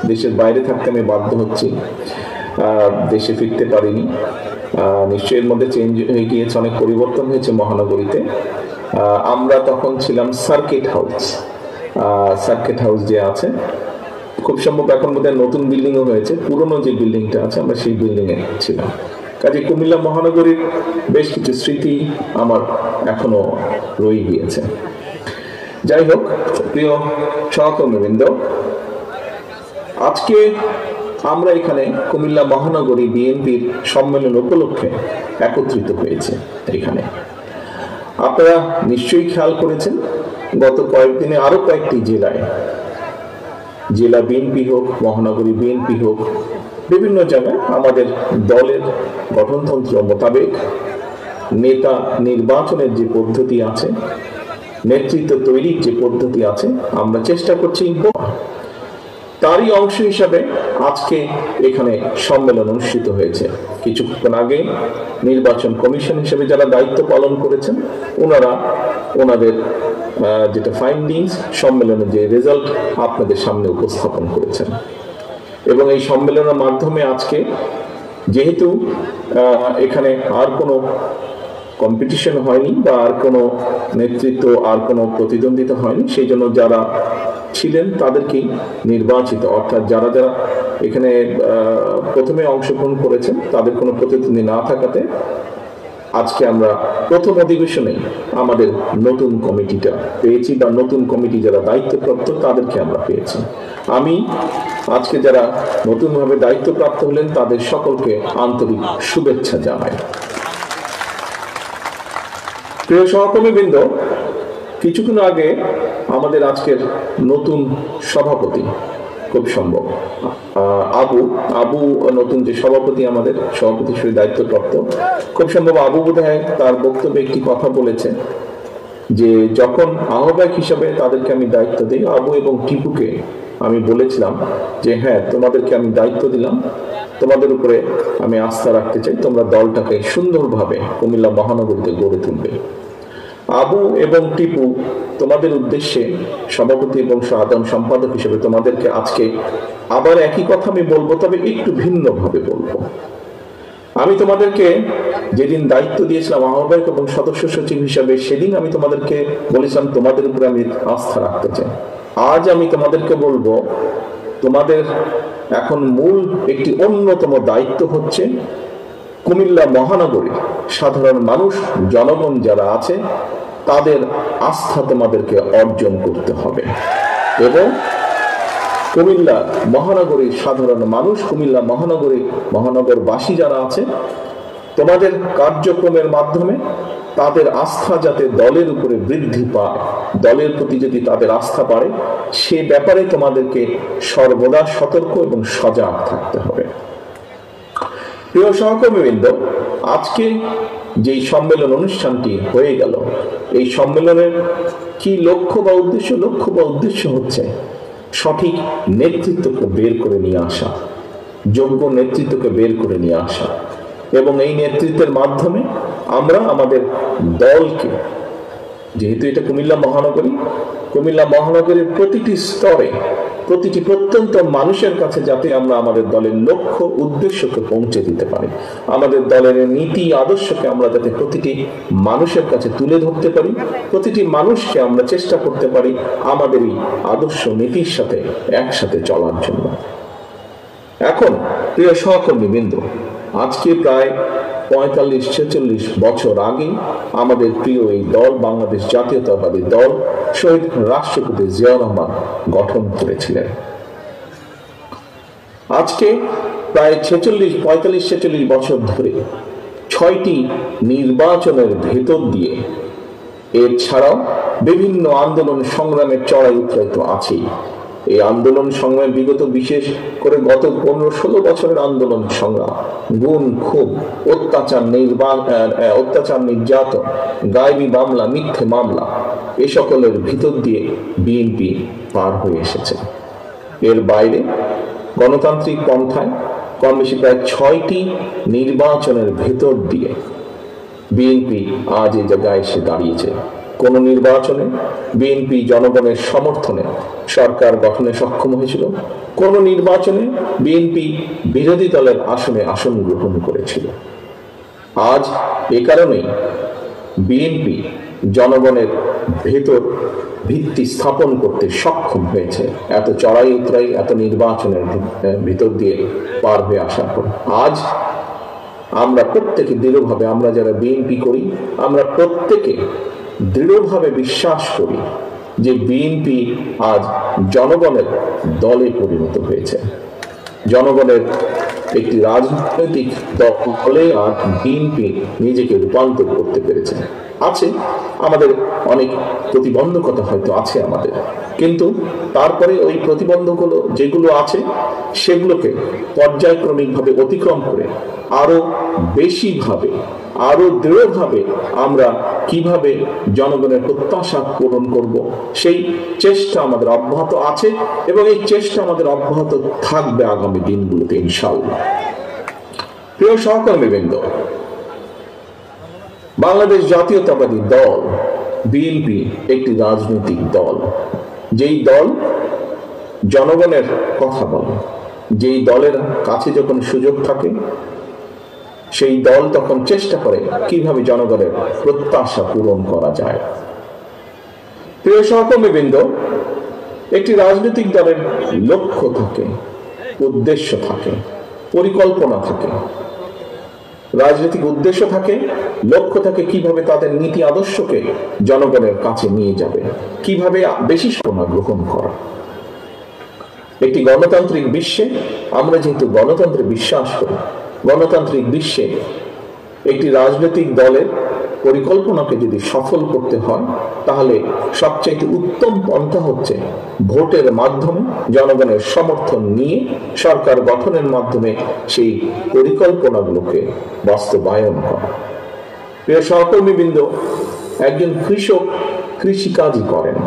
Speaker 7: দেশের বাইরে থাকতে আমি বাধ্য হচ্ছি, দেশে ফিরতে পারিনি। নিশ্চয়ই এর মধ্যে চেঞ্জ হয়ে গিয়েছে, অনেক পরিবর্তন হয়েছে মহানগরীতে। আমরা তখন ছিলাম সার্কিট হাউস যে আছে, খুব সম্ভব এখন বোধহয় নতুন বিল্ডিংও হয়েছে, পুরনো যে বিল্ডিংটা আছে আমরা সেই বিল্ডিং এ ছিলাম। কাজে কুমিল্লা মহানগরীর বেশ কিছু স্মৃতি আমার এখনো রয়ে গিয়েছে। যাই হোক, প্রিয় সহকর্মীবৃন্দ, আজকে আমরা এখানে কুমিল্লা মহানগরী বিএনপির সম্মেলন উপলক্ষে একত্রিত হয়েছে। এখানে আপনারা নিশ্চয়ই খেয়াল করেছেন, গত কয়েকদিনে আরো কয়েকটি জেলা বিএনপি হোক, মহানগরী বিএনপি হোক, বিভিন্ন জায়গায় আমাদের দলের গঠনতন্ত্র মোতাবেক নেতা নির্বাচনের যে পদ্ধতি আছে, নেতৃত্ব তৈরির যে পদ্ধতি আছে, আমরা চেষ্টা করছি তারই অংশ হিসাবে আজকে এখানে সম্মেলন অনুষ্ঠিত হয়েছে। কিছুক্ষণ আগে নির্বাচন কমিশন হিসেবে যারা দায়িত্ব পালন করেছেন, ওনাদের যেটা ফাইন্ডিংস, সম্মেলনের যে রেজাল্ট আপনাদের সামনে উপস্থাপন করেছেন। এবং এই সম্মেলনের মাধ্যমে আজকে যেহেতু এখানে আর কোনো কম্পিটিশন হয়নি বা আর কোনো নেতৃত্ব, আর কোনো প্রতিদ্বন্দ্বিতা হয়নি, সেই জন্য যারা ছিলেন তাদেরকেই নির্বাচিত, অর্থাৎ যারা যারা এখানে প্রথমে অংশগ্রহণ করেছেন তাদের কোনো প্রতিদ্বন্দ্বী না থাকাতে আজকে আমরা প্রথম অধিবেশনে আমাদের নতুন কমিটিটা পেয়েছি, বা নতুন কমিটি যারা দায়িত্বপ্রাপ্ত তাদেরকে আমরা পেয়েছি। আমি আজকে যারা নতুনভাবে দায়িত্বপ্রাপ্ত হলেন তাদের সকলকে আন্তরিক শুভেচ্ছা জানাই। প্রিয় সহকর্মীবৃন্দ, কিছুক্ষণ আগে আমাদের আজকের নতুন সভাপতি, খুব সম্ভব আবু নতুন যে সভাপতি, আমাদের সভাপতি হিসেবে দায়িত্বপ্রাপ্ত, খুব সম্ভব আবু বোধহয় তার বক্তব্যে একটি কথা বলেছে যে যখন আহ্বায়ক হিসাবে তাদেরকে আমি দায়িত্ব দিই, আবু এবং টিপুকে আমি বলেছিলাম যে হ্যাঁ, তোমাদেরকে আমি দায়িত্ব দিলাম, তোমাদের উপরে আমি আস্থা রাখতে চাই, তোমরা দলটাকে সুন্দরভাবে কুমিল্লা মহানগরীতে গড়ে তুলবে। আবু এবং টিপু, তোমাদের উদ্দেশ্যে সভাপতি এবং সাধারণ সম্পাদক হিসেবে তোমাদেরকে আজকে আবার একই কথা আমি বলবো, তবে একটু ভিন্নভাবে বলবো। আমি তোমাদেরকে যেদিন দায়িত্ব দিয়েছিলাম আহ্বায়ক এবং সদস্য সচিব হিসাবে, সেদিন আমি তোমাদেরকে বলেছিলাম তোমাদের উপরে আমি আস্থা রাখতে চাই। আজ আমি তোমাদেরকে বলবো, তোমাদের এখন মূল একটি অন্যতম দায়িত্ব হচ্ছে কুমিল্লা মহানগরী সাধারণ মানুষ, জনগণ যারা আছে তাদের আস্থা তোমাদেরকে অর্জন করতে হবে, এবং কুমিল্লা মহানগরীর সাধারণ মানুষ, কুমিল্লা মহানগরবাসী যারা আছে, তোমাদের কার্যক্রমের মাধ্যমে তাদের আস্থা যাতে দলের উপরে বৃদ্ধি পায়, দলের প্রতি যদি তাদের আস্থা বাড়ে, সে ব্যাপারে তোমাদেরকে সর্বদা সতর্ক এবং সজাগ থাকতে হবে। প্রিয় সহকর্মীবৃন্দ, আজকে যেই সম্মেলন অনুষ্ঠানটি হয়ে গেল, এই সম্মেলনের কি লক্ষ্য বা উদ্দেশ্য হচ্ছে সঠিক নেতৃত্বকে বের করে নিয়ে আসা, যোগ্য নেতৃত্বকে বের করে নিয়ে আসা, এবং এই নেতৃত্বের মাধ্যমে আমরা আমাদের দলকে, যেহেতু এটা কুমিল্লা মহানগরীর প্রতিটি স্তরে, প্রতিটি প্রত্যন্ত মানুষের কাছে যাতে আমরা আমাদের দলের লক্ষ্য উদ্দেশ্যকে পৌঁছে দিতে পারি, আমাদের দলের নীতি আদর্শকে আমরা যাতে প্রতিটি মানুষের কাছে তুলে ধরতে পারি, প্রতিটি মানুষকে আমরা চেষ্টা করতে পারি আমাদের এই আদর্শ নীতির সাথে একসাথে চলার জন্য। এখন প্রিয় সহকর্মীবৃন্দ, আজকে প্রায় 45-46 বছর আগে আমাদের প্রিয় এই দল, বাংলাদেশ জাতীয়তাবাদী দল, শহীদ রাষ্ট্রপতি জিয়াউর রহমান গঠন করেছিলেন। আজকে প্রায় 45-46 বছর ধরে 6টি নির্বাচনের ভেতর দিয়ে, এছাড়াও বিভিন্ন আন্দোলন সংগ্রামের চড়াই উতরাই তো আছেই। এই আন্দোলন সংগ্রাম বিগত বিশেষ করে গত 15-16 বছরের আন্দোলন সংগ্রাম, গুম খুন, অত্যাচার নির্যাতন, গায়েবী মামলা, মিথ্যে মামলা, এ সকলের ভিতর দিয়ে বিএনপি পার হয়ে এসেছে। এর বাইরে গণতান্ত্রিক পন্থায় কম বেশি প্রায় 6টি নির্বাচনের ভেতর দিয়ে বিএনপি আজ এই জায়গায় এসে দাঁড়িয়েছে। কোন নির্বাচনে বিএনপি জনগণের সমর্থনে সরকার গঠনে সক্ষম হয়েছিল, কোন নির্বাচনে বিএনপি বিরোধী দলের আসন গ্রহণ করেছিল। আজ এ কারণেই বিএনপি জনগণের ভেতর ভিত্তি স্থাপন করতে সক্ষম হয়েছে, এত চড়াই উতরাই, এত নির্বাচনের ভিতর দিয়ে পার হয়ে আসার পর। আজ আমরা প্রত্যেকে দৃঢ়ভাবে, আমরা যারা বিএনপি করি, আমরা প্রত্যেকে দৃঢ়ভাবে বিশ্বাস করি যে বিএনপি আজ জনগণের দলে পরিণত হয়েছে, জনগণের একটি রাজনৈতিক দলে আজ বিএনপি নিজেকে রূপান্তর করতে পেরেছে। আছে আমাদের অনেক প্রতিবন্ধকতা, হয়তো আছে আমাদের, কিন্তু তারপরে ওই প্রতিবন্ধকগুলো যেগুলো আছে সেগুলোকে পর্যায়ক্রমিকভাবে অতিক্রম করে আরো বেশিভাবে, আরো দৃঢ়ভাবে আমরা কিভাবে জনগণের প্রত্যাশা পূরণ করব, সেই চেষ্টা আমাদের অব্যাহত আছে, এবং এই চেষ্টা আমাদের অব্যাহত থাকবে আগামী দিনগুলোতে ইনশাআল্লাহ। প্রিয় সহকর্মীবৃন্দ, বাংলাদেশ জাতীয়তাবাদী দল বিএনপি একটি রাজনৈতিক দল, যেই দল জনগণের কথা বলে, যেই দলের কাছে যখন সুযোগ থাকে সেই দল তখন চেষ্টা করে কিভাবে জনগণের প্রত্যাশা পূরণ করা যায়। প্রিয় সহকর্মীবৃন্দ, একটি রাজনৈতিক দলের লক্ষ্য থাকে, উদ্দেশ্য থাকে, পরিকল্পনা থাকে। রাজনৈতিক উদ্দেশ্য থাকে, লক্ষ্য থাকে কিভাবে তাদের নীতি আদর্শকে জনগণের কাছে নিয়ে যাবে, কিভাবে বেশি সোনা গ্রহণ করা। একটি গণতান্ত্রিক বিশ্বে আমরা যেহেতু গণতন্ত্রে বিশ্বাস করি, গণতান্ত্রিক বিশ্বে একটি রাজনৈতিক দলের পরিকল্পনাকে যদি সফল করতে হয় তাহলে সবচেয়ে উত্তম পন্থা হচ্ছে ভোটের মাধ্যমে জনগণের সমর্থন নিয়ে সরকার গঠনের মাধ্যমে সেই পরিকল্পনাগুলোকে বাস্তবায়ন করা। প্রিয় সহকর্মীবৃন্দ, একজন কৃষক কৃষিকাজই করেন,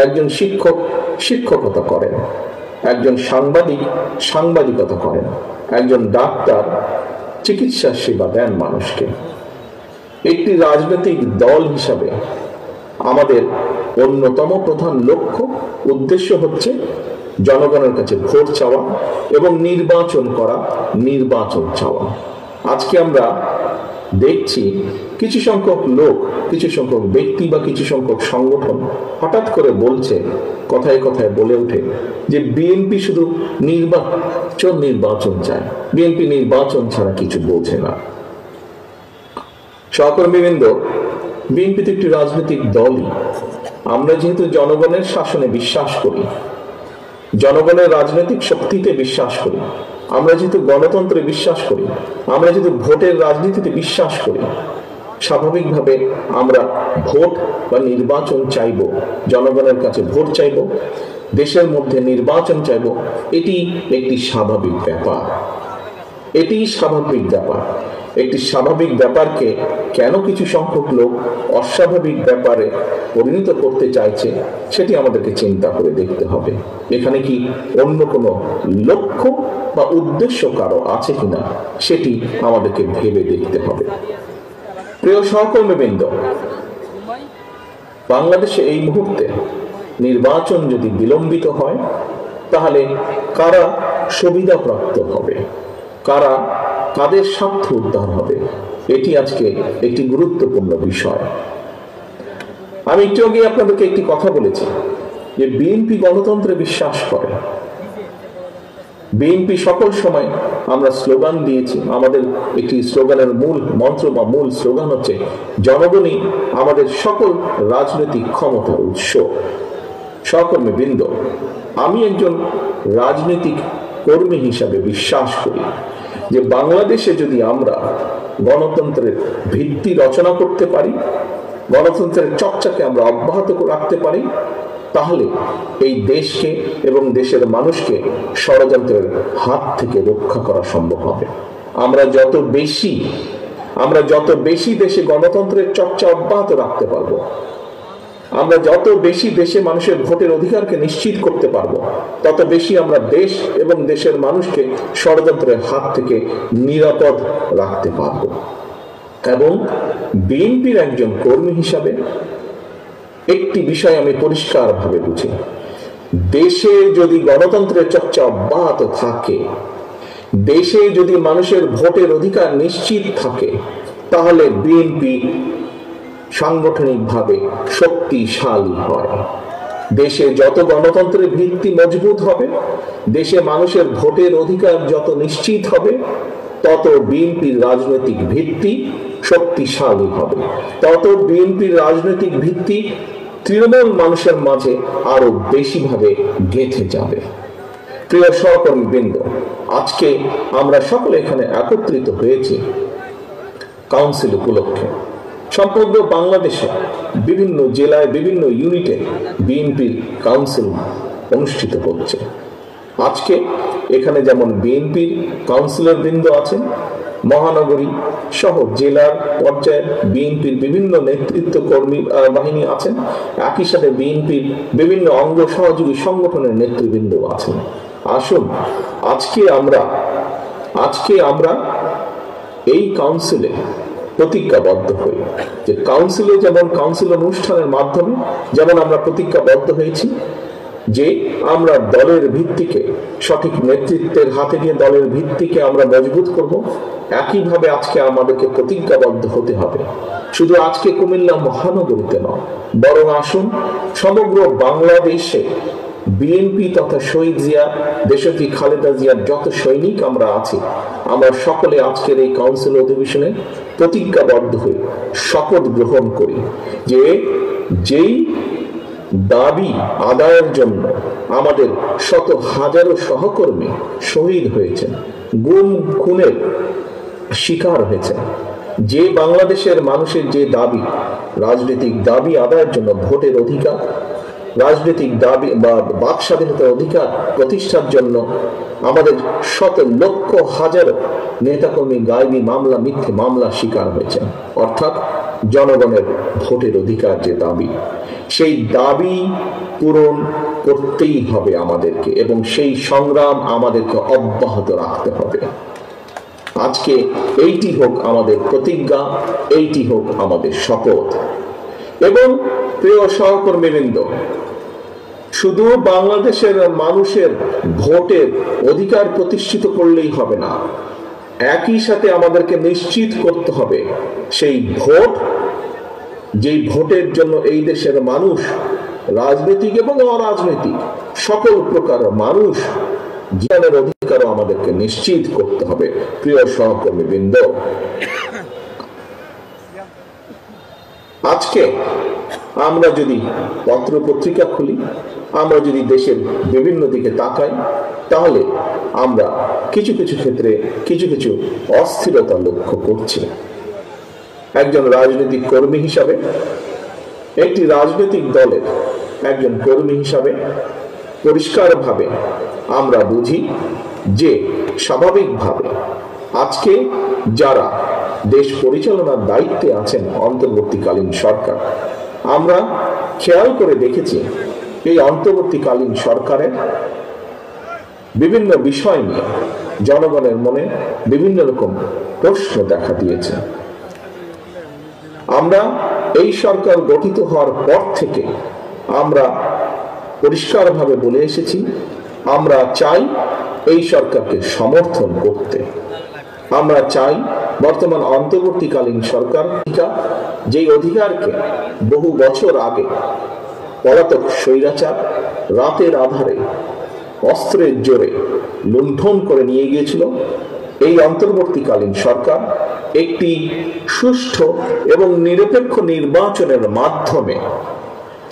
Speaker 7: একজন শিক্ষক শিক্ষকতা করেন, একজন সাংবাদিক সাংবাদিকতা করেন, একজন ডাক্তার চিকিৎসা সেবা দেন মানুষকে। একটি রাজনৈতিক দল হিসাবে আমাদের অন্যতম প্রধান লক্ষ্য উদ্দেশ্য হচ্ছে জনগণের কাছে ভোট চাওয়া এবং নির্বাচন করা, নির্বাচন চাওয়া। আজকে আমরা দেখছি কিছু সংখ্যক লোক, কিছু সংখ্যক ব্যক্তি বা কিছু সংখ্যক সংগঠন হঠাৎ করে বলছে, কথায় কথায় বলে ওঠে যে বিএনপি শুধু নির্বাচন চায়, বিএনপি নির্বাচন ছাড়া কিছু বোঝে না। সহকর্মীবৃন্দ, বিএনপি তো একটি রাজনৈতিক দলই। আমরা যেহেতু জনগণের শাসনে বিশ্বাস করি, জনগণের রাজনৈতিক শক্তিতে বিশ্বাস করি, আমরা যেহেতু গণতন্ত্রে বিশ্বাস করি, আমরা যেহেতু ভোটের রাজনীতিতে বিশ্বাস করি, স্বাভাবিকভাবে আমরা ভোট বা নির্বাচন চাইব, জনগণের কাছে ভোট চাইব, দেশের মধ্যে নির্বাচন চাইব। এটি একটি স্বাভাবিক ব্যাপার, এটি স্বাভাবিক ব্যাপার। একটি স্বাভাবিক ব্যাপারকে কেন কিছু সংখ্যক লোক অস্বাভাবিক ব্যাপারে পরিণত করতে চাইছে সেটি আমাদেরকে চিন্তা করে দেখতে হবে। এখানে কি অন্য কোনো লক্ষ্য বা উদ্দেশ্য কারো আছে কিনা সেটি আমাদেরকে ভেবে দেখতে হবে। প্রিয় সহকর্মীবৃন্দ, বাংলাদেশে এই মুহূর্তে নির্বাচন যদি বিলম্বিত হয় তাহলে কারা সুবিধাপ্রাপ্ত হবে, কাদের স্বার্থ উদ্ধার হবে, এটি আজকে একটি গুরুত্বপূর্ণ বিষয়। আমি একটু আগে আপনাদেরকে একটি কথা বলেছি যে বিএনপি গণতন্ত্রে বিশ্বাস করে। বিএনপি সকল সময় আমরা স্লোগান দিয়েছি, আমাদের একটি স্লোগানের মূল মন্ত্র বা মূল স্লোগান হচ্ছে জনগণই আমাদের সকল রাজনৈতিক ক্ষমতার উৎস। সহকর্মীবৃন্দ, আমি একজন রাজনৈতিক কর্মী হিসাবে বিশ্বাস করি যে বাংলাদেশে যদি আমরা গণতন্ত্রের ভিত্তি রচনা করতে পারি, গণতন্ত্রের চর্চাকে আমরা অব্যাহত রাখতে পারি, তাহলে এই দেশকে এবং দেশের মানুষকে ষড়যন্ত্রের হাত থেকে রক্ষা করা সম্ভব হবে। আমরা যত বেশি দেশে গণতন্ত্রের চর্চা অব্যাহত রাখতে পারবো, আমরা যত বেশি দেশে মানুষের ভোটের অধিকারকে নিশ্চিত করতে পারবো, তত বেশি আমরা দেশ এবং দেশের মানুষকে ষড়যন্ত্রের হাত থেকে নিরাপদ রাখতে পারবো। এবং বিএনপির একজন কর্মী হিসাবে একটি বিষয় আমি পরিষ্কারভাবে বুঝি, দেশে যদি গণতন্ত্রের চর্চা অব্যাহত থাকে, দেশে যদি মানুষের ভোটের অধিকার নিশ্চিত থাকে, তাহলে বিএনপি সাংগঠনিকভাবে শক্তিশালী হয়। দেশে যত গণতন্ত্রের ভিত্তি মজবুত হবে, দেশে মানুষের ভোটের অধিকার যত নিশ্চিত হবে, তত বিএনপির রাজনৈতিক ভিত্তি শক্তিশালী হবে, তত বিএনপির রাজনৈতিক ভিত্তি তৃণমূল মানুষের মাঝে আরো বেশিভাবে গেঁথে যাবে। প্রিয় সহকর্মীবৃন্দ, আজকে আমরা সকলে এখানে একত্রিত হয়েছি কাউন্সিল উপলক্ষে। সম্পূর্ণ বাংলাদেশে বিভিন্ন জেলায় বিভিন্ন ইউনিটে বিএনপির কাউন্সিল অনুষ্ঠিত হচ্ছে। আজকে এখানে যেমন বিএনপির কাউন্সিলর বৃন্দ আছেন, মহানগরী সহ জেলার পর্যায়ে বিএনপির বিভিন্ন নেতৃত্ব কর্মী বাহিনী আছেন, একই সাথে বিএনপির বিভিন্ন অঙ্গ সহযোগী সংগঠনের নেতৃবৃন্দ আছেন। আসুন আজকে আমরা এই কাউন্সিলে প্রতিজ্ঞাবদ্ধ হই যে কাউন্সিলে যেমন কাউন্সিল অনুষ্ঠানের মাধ্যমে যেমন আমরা প্রতিজ্ঞাবদ্ধ হয়েছি যে আমরা দলের ভিত্তিকে সঠিক নেতৃত্বের হাতে দিয়ে দলের ভিত্তিকে আমরা মজবুত করব, একইভাবে আজকে আমাদেরকে প্রতিজ্ঞাবদ্ধ হতে হবে শুধু আজকে কুমিল্লা মহানগরীতে নয়, বরং আসুন সমগ্র বাংলাদেশে বিএনপি তথা শহীদ জিয়া, দেশনেত্রী খালেদা জিয়ার যত সৈনিক আমরা আছি, আমরা সকলে আজকের এই কাউন্সিল অধিবেশনে প্রতিজ্ঞাবদ্ধ হয়ে শপথ গ্রহণ করি যে যেই দাবি আদায়ের জন্য আমাদের শত হাজারো সহকর্মী শহীদ হয়েছেন, গুম খুনের শিকার হয়েছেন, যে বাংলাদেশের মানুষের যে দাবি, রাজনৈতিক দাবি আদায়ের জন্য ভোটের অধিকার, রাজনৈতিক দাবি বা বাক স্বাধীনতার অধিকার প্রতিষ্ঠার জন্য আমাদের শত লক্ষ হাজারো নেতাকর্মী গায়েবী মামলা, মিথ্যে মামলা শিকার হয়েছেন। অর্থাৎ জনগণের ভোটের অধিকার যে দাবি, সেই দাবি পূরণ করতেই হবে আমাদেরকে, এবং সেই সংগ্রাম আমাদেরকে অব্যাহত রাখতে হবে। আজকে এইটি হোক আমাদের প্রতিজ্ঞা, এইটি হোক আমাদের শপথ। এবং প্রিয় সহকর্মীবৃন্দ, শুধু বাংলাদেশের মানুষের ভোটের অধিকার প্রতিষ্ঠিত করলেই হবে না, একই সাথে আমাদেরকে নিশ্চিত করতে হবে সেই ভোট, যেই ভোটের জন্য এই দেশের মানুষ, রাজনৈতিক এবং অরাজনৈতিক সকল প্রকার মানুষ জীবনের অধিকারও আমাদেরকে নিশ্চিত করতে হবে। প্রিয় সহকর্মীবৃন্দ, আজকে আমরা যদি পত্র পত্রিকা খুলি, আমরা যদি দেশের বিভিন্ন দিকে তাকাই, তাহলে আমরা কিছু কিছু ক্ষেত্রে কিছু কিছু অস্থিরতা লক্ষ্য করছি। একজন রাজনৈতিক কর্মী হিসাবে, একটি রাজনৈতিক দলের একজন কর্মী হিসাবে পরিষ্কারভাবে আমরা বুঝি যে স্বাভাবিকভাবে আজকে যারা দেশ পরিচালনার দায়িত্বে আছেন অন্তর্বর্তীকালীন সরকার, আমরা খেয়াল করে দেখেছি এই অন্তর্বর্তীকালীন সরকারের বিভিন্ন বিষয় নিয়ে জনগণের মনে বিভিন্ন রকম প্রশ্ন দেখা দিয়েছে। আমরা এই সরকার গঠিত হওয়ার পর থেকে আমরা পরিষ্কারভাবে বলে এসেছি, আমরা চাই এই সরকারকে সমর্থন করতে। আমরা চাই বর্তমান অন্তর্বর্তীকালীন সরকার যেই অধিকারকে বহু বছর আগে পলাতক স্বৈরাচার রাতের আধারে অস্ত্রের জোরে লুণ্ঠন করে নিয়ে গিয়েছিল, এই অন্তর্বর্তীকালীন সরকার একটি সুষ্ঠু এবং নিরপেক্ষ নির্বাচনের মাধ্যমে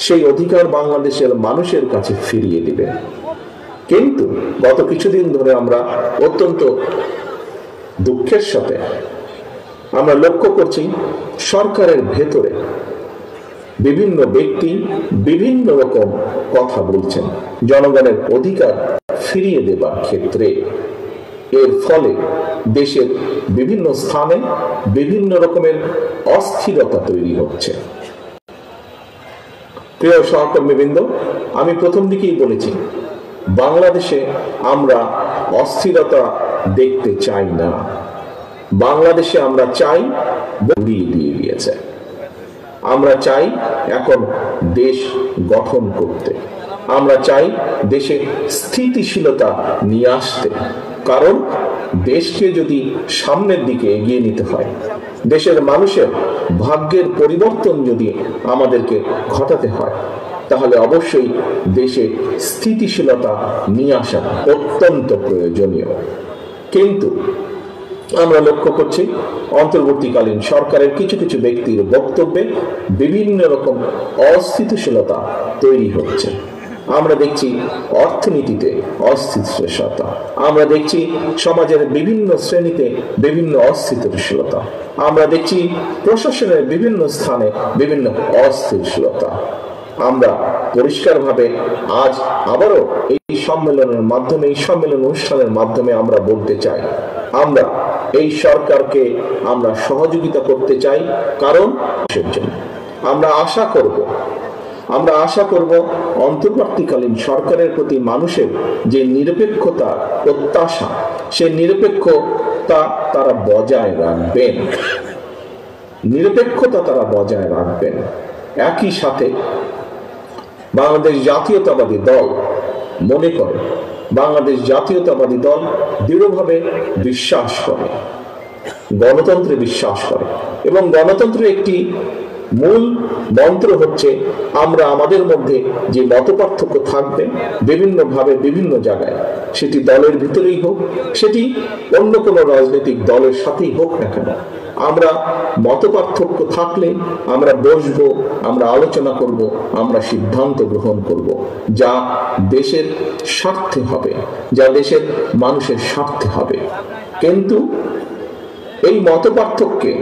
Speaker 7: সেই অধিকার বাংলাদেশের মানুষের কাছে ফিরিয়ে দিবে। কিন্তু গত কিছুদিন ধরে আমরা অত্যন্ত দুঃখের সাথে আমরা লক্ষ্য করছি সরকারের ভেতরে বিভিন্ন ব্যক্তি বিভিন্ন রকম কথা বলছেন জনগণের অধিকার ফিরিয়ে দেবার ক্ষেত্রে। এর ফলে দেশের বিভিন্ন স্থানে বিভিন্ন রকমের অস্থিরতা তৈরি হচ্ছে। প্রিয় সহকর্মীবৃন্দ, আমি প্রথম দিকেই বলেছি, বাংলাদেশে আমরা অস্থিরতা দেখতে চাই না। বাংলাদেশে আমরা চাই উড়িয়ে দিয়ে গিয়েছে। আমরা চাই এখন দেশ গঠন করতে, আমরা চাই দেশে স্থিতিশীলতা নিয়ে আসতে। কারণ দেশকে যদি সামনের দিকে এগিয়ে নিতে হয়, দেশের মানুষের ভাগ্যের পরিবর্তন যদি আমাদেরকে ঘটাতে হয়, তাহলে অবশ্যই দেশে স্থিতিশীলতা নিয়ে আসা অত্যন্ত প্রয়োজনীয়। কিন্তু আমরা লক্ষ্য করছি অন্তর্বর্তীকালীন সরকারের কিছু কিছু ব্যক্তির বক্তব্যে বিভিন্ন রকম অস্থিতিশীলতা তৈরি হচ্ছে। আমরা দেখছি অর্থনীতিতে অস্থিতিশীলতা, আমরা দেখছি সমাজের বিভিন্ন শ্রেণীতে বিভিন্ন অস্থিতিশীলতা, আমরা দেখছি প্রশাসনের বিভিন্ন স্থানে বিভিন্ন অস্থিতিশীলতা। আমরা পরিষ্কারভাবে আজ আবারও এই সম্মেলনের মাধ্যমে, এই সম্মেলন অনুষ্ঠানের মাধ্যমে আমরা বলতে চাই, আমরা এই সরকারকে আমরা সহযোগিতা করতে চাই। কারণ আমরা আশা করব অন্তর্বর্তীকালীন সরকারের প্রতি মানুষের যে নিরপেক্ষতা প্রত্যাশা, সে নিরপেক্ষতা তারা বজায় রাখবেন, একই সাথে বাংলাদেশ জাতীয়তাবাদী দল মনে করে, বাংলাদেশ জাতীয়তাবাদী দল দৃঢ়ভাবে বিশ্বাস করে, গণতন্ত্রে বিশ্বাস করে এবং গণতন্ত্রের একটি মূল মন্ত্র হচ্ছে আমরা আমাদের মধ্যে যে মতপার্থক্য থাকবে বিভিন্নভাবে বিভিন্ন জায়গায়, সেটি দলের ভিতরেই হোক, সেটি অন্য কোনো রাজনৈতিক দলের সাথেই হোক না কেন, আমরা মতপার্থক্য থাকলে আমরা বসবো, আমরা আলোচনা করব, আমরা সিদ্ধান্ত গ্রহণ করব যা দেশের স্বার্থে হবে, যা দেশের মানুষের স্বার্থে হবে। কিন্তু এই মতপার্থক্যকে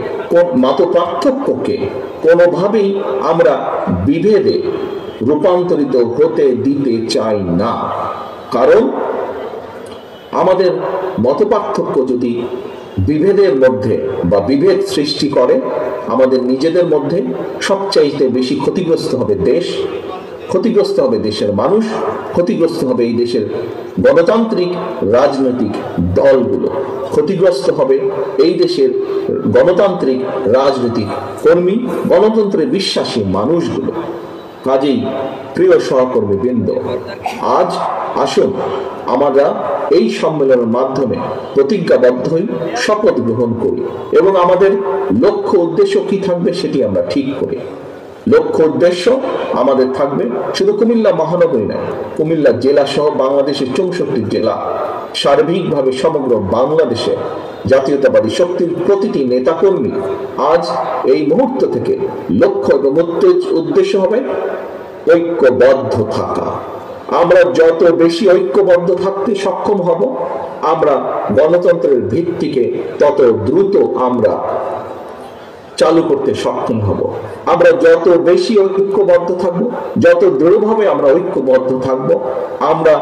Speaker 7: কোনোভাবেই আমরা বিভেদে রূপান্তরিত হতে দিতে চাই না। কারণ আমাদের মতপার্থক্য যদি বিভেদের মধ্যে বা বিভেদ সৃষ্টি করে, আমাদের নিজেদের মধ্যে সবচাইতে বেশি ক্ষতিগ্রস্ত হবে দেশ, ক্ষতিগ্রস্ত হবে দেশের মানুষ, ক্ষতিগ্রস্ত হবে এই দেশের গণতান্ত্রিক রাজনৈতিক দলগুলো, ক্ষতিগ্রস্ত হবে এই দেশের গণতান্ত্রিক রাজনৈতিক কর্মী, গণতন্ত্রে বিশ্বাসী মানুষগুলো। কাজেই প্রিয় সহকর্মী বৃন্দ, আজ আসুন আমরা এই সম্মেলনের মাধ্যমে প্রতিজ্ঞাবদ্ধ হই, শপথ গ্রহণ করি এবং আমাদের লক্ষ্য উদ্দেশ্য কি থাকবে সেটি আমরা ঠিক করি। লক্ষ্য উদ্দেশ্য আমাদের থাকবে শুধু কুমিল্লা মহানগরী নয়, কুমিল্লা জেলা সহ বাংলাদেশের 64 জেলা, সার্বিকভাবে সমগ্র বাংলাদেশে জাতীয়তাবাদী শক্তির প্রতিটি নেতাকর্মী আজ এই মুহূর্ত থেকে লক্ষ্য এবং উদ্দেশ্য হবে ঐক্যবদ্ধ থাকা। আমরা যত বেশি ঐক্যবদ্ধ থাকতে সক্ষম হব, আমরা গণতন্ত্রের ভিত্তিকে তত দ্রুত আমরা চালু করতে সক্ষম হব। আমরা যত বেশি ঐক্যবদ্ধ থাকব, যত দৃঢ়ভাবে আমরা ঐক্যবদ্ধ থাকব, আমরা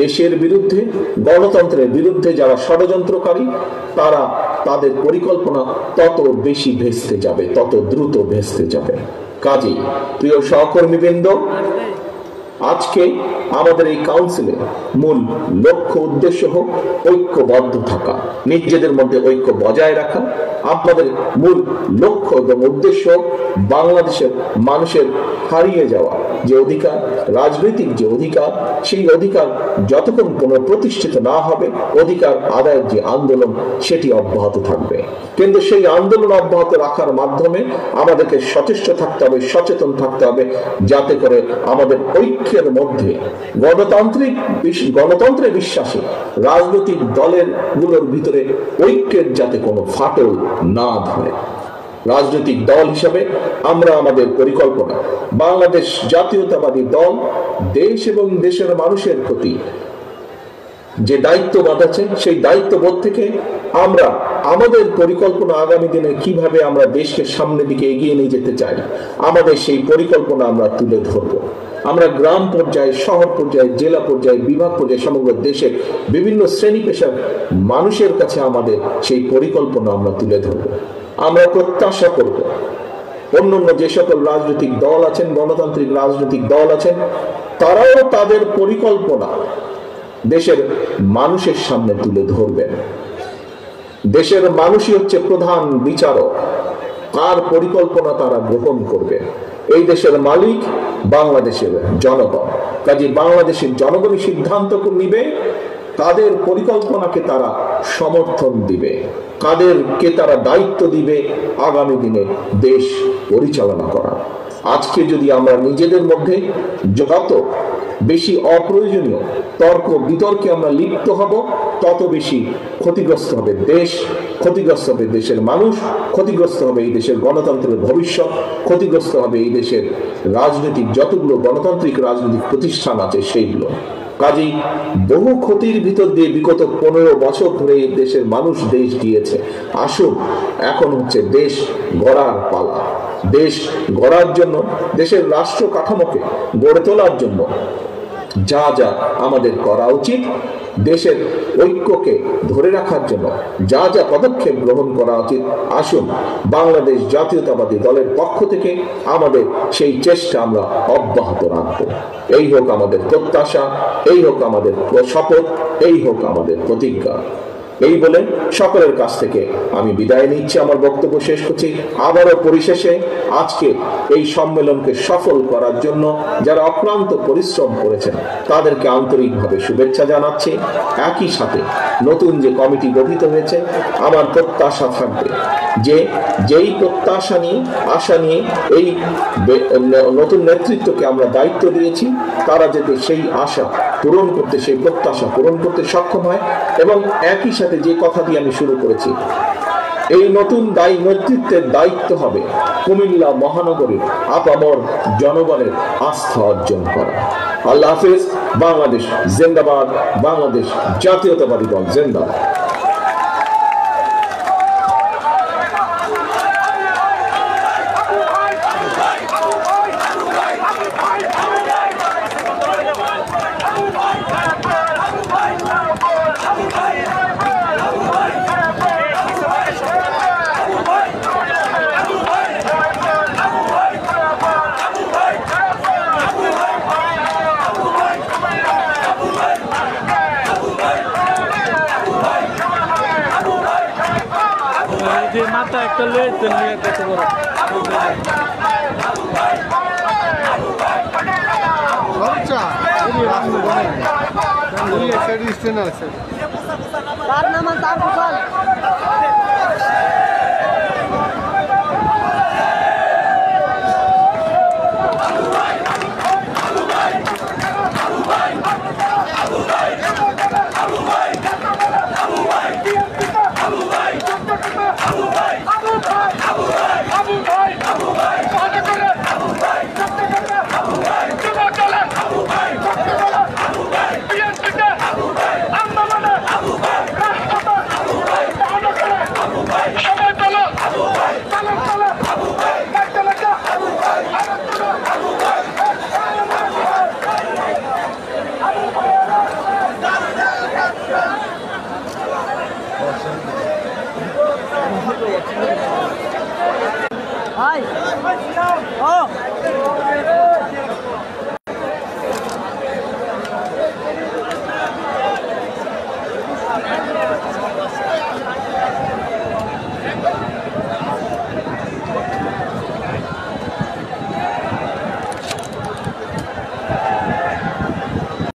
Speaker 7: দেশের বিরুদ্ধে, গণতন্ত্রের বিরুদ্ধে যারা ষড়যন্ত্রকারী তারা তাদের পরিকল্পনা তত বেশি ভেস্তে যাবে, তত দ্রুত ভেস্তে যাবে। কাজেই প্রিয় সহকর্মীবৃন্দ, আজকে আমাদের এই কাউন্সিলে মূল লক্ষ্য উদ্দেশ্য হোক ঐক্যবদ্ধ থাকা, নিজেদের মধ্যে ঐক্য বজায় রাখা। আপনাদের মূল লক্ষ্য এবং উদ্দেশ্য বাংলাদেশের মানুষের হারিয়ে যাওয়া যে অধিকার, রাজনৈতিক যে অধিকার, সেই অধিকার যতক্ষণ পুনঃপ্রতিষ্ঠিত না হবে, অধিকার আদায়ের যে আন্দোলন সেটি অব্যাহত থাকবে। কিন্তু সেই আন্দোলন অব্যাহত রাখার মাধ্যমে আমাদেরকে সচেষ্ট থাকতে হবে, সচেতন থাকতে হবে, যাতে করে আমাদের ঐক্যের মধ্যে গণতন্ত্রে বিশ্বাসী রাজনৈতিক দলের গুলোর ভিতরে ঐক্যের যাতে কোনো ফাটল না ধরে। রাজনৈতিক দল হিসাবে আমরা আমাদের পরিকল্পনা, বাংলাদেশ জাতীয়তাবাদী দল দেশ এবং দেশের মানুষের প্রতি যে দায়িত্ববোধ আছে, সেই দায়িত্ববোধ থেকে আমরা আমাদের পরিকল্পনা আগামী দিনে কিভাবে আমরা দেশকে সামনের দিকে এগিয়ে নিয়ে যেতে চাই, আমাদের সেই পরিকল্পনা আমরা তুলে ধরবো। আমরা গ্রাম পর্যায়ে, শহর পর্যায়ে, জেলা পর্যায়ে, বিভাগ পর্যায়ে সমগ্র দেশের বিভিন্ন শ্রেণী পেশার মানুষের কাছে আমাদের সেই পরিকল্পনা আমরা তুলে ধরবো। আমরা প্রত্যাশা করব অন্যান্য যে সকল রাজনৈতিক দল আছেন, গণতান্ত্রিক রাজনৈতিক দল আছেন, তারাও তাদের পরিকল্পনা দেশের মানুষের সামনে তুলে ধরবেন। দেশের মানুষই হচ্ছে প্রধান বিচারক, কার পরিকল্পনা তারা গ্রহণ করবে। এই দেশের মালিক বাংলাদেশের জনগণ, কাজে বাংলাদেশের জনগণই সিদ্ধান্ত নিবে কাদের পরিকল্পনাকে তারা সমর্থন দিবে, কাদেরকে তারা দায়িত্ব দিবে আগামী দিনে দেশ পরিচালনা করা। আজকে যদি আমরা নিজেদের মধ্যে যত বেশি অপ্রয়োজনীয় তর্ক বিতর্কে আমরা লিপ্ত হব, তত বেশি ক্ষতিগ্রস্ত হবে দেশ, ক্ষতিগ্রস্ত হবে দেশের মানুষ, ক্ষতিগ্রস্ত হবে এই দেশের গণতন্ত্রের ভবিষ্যৎ, ক্ষতিগ্রস্ত হবে এই দেশের রাজনৈতিক যতগুলো গণতান্ত্রিক রাজনৈতিক প্রতিষ্ঠান আছে সেইগুলো। কাজেই বহু ক্ষতির ভিতর দিয়ে বিগত 15 বছর ধরে এই দেশের মানুষ দেশ দিয়েছে। আসুন, এখন হচ্ছে দেশ গড়ার পালা। দেশ গড়ার জন্য, দেশের রাষ্ট্র কাঠামোকে গড়ে তোলার জন্য যা যা আমাদের করা উচিত, দেশের ঐক্যকে ধরে রাখার জন্য যা যা পদক্ষেপ গ্রহণ করা উচিত, আসুন বাংলাদেশ জাতীয়তাবাদী দলের পক্ষ থেকে আমাদের সেই চেষ্টা আমরা অব্যাহত রাখব। এই হোক আমাদের প্রত্যাশা, এই হোক আমাদের শপথ, এই হোক আমাদের প্রতিজ্ঞা। এই বলে সকলের কাছ থেকে আমি বিদায় নিচ্ছি, আমার বক্তব্য শেষ করছি। আবারও পরিশেষে আজকে এই সম্মেলনকে সফল করার জন্য যারা অক্লান্ত পরিশ্রম করেছেন তাদেরকে আন্তরিকভাবে শুভেচ্ছা জানাচ্ছি। একই সাথে নতুন যে কমিটি গঠিত হয়েছে, আমার প্রত্যাশা থাকবে যে যেই প্রত্যাশা নিয়ে আশা নিয়ে এই নতুন নেতৃত্বকে আমরা দায়িত্ব দিয়েছি, তারা যাতে সেই আশা পূরণ করতে, সেই প্রত্যাশা পূরণ করতে সক্ষম হয়। এবং একই সাথে যে কথা দিয়ে আমি শুরু করেছি, এই নতুন নেতৃত্বের দায়িত্ব হবে কুমিল্লা মহানগরীর আপামর জনগণের আস্থা অর্জন করা। আল্লাহ হাফেজ। বাংলাদেশ জিন্দাবাদ, বাংলাদেশ জাতীয়তাবাদী দল জিন্দাবাদ।
Speaker 8: মাথা একটা লয়েছে নিয়ে কত বড় তার নাম তার দোকান Hi. Oh.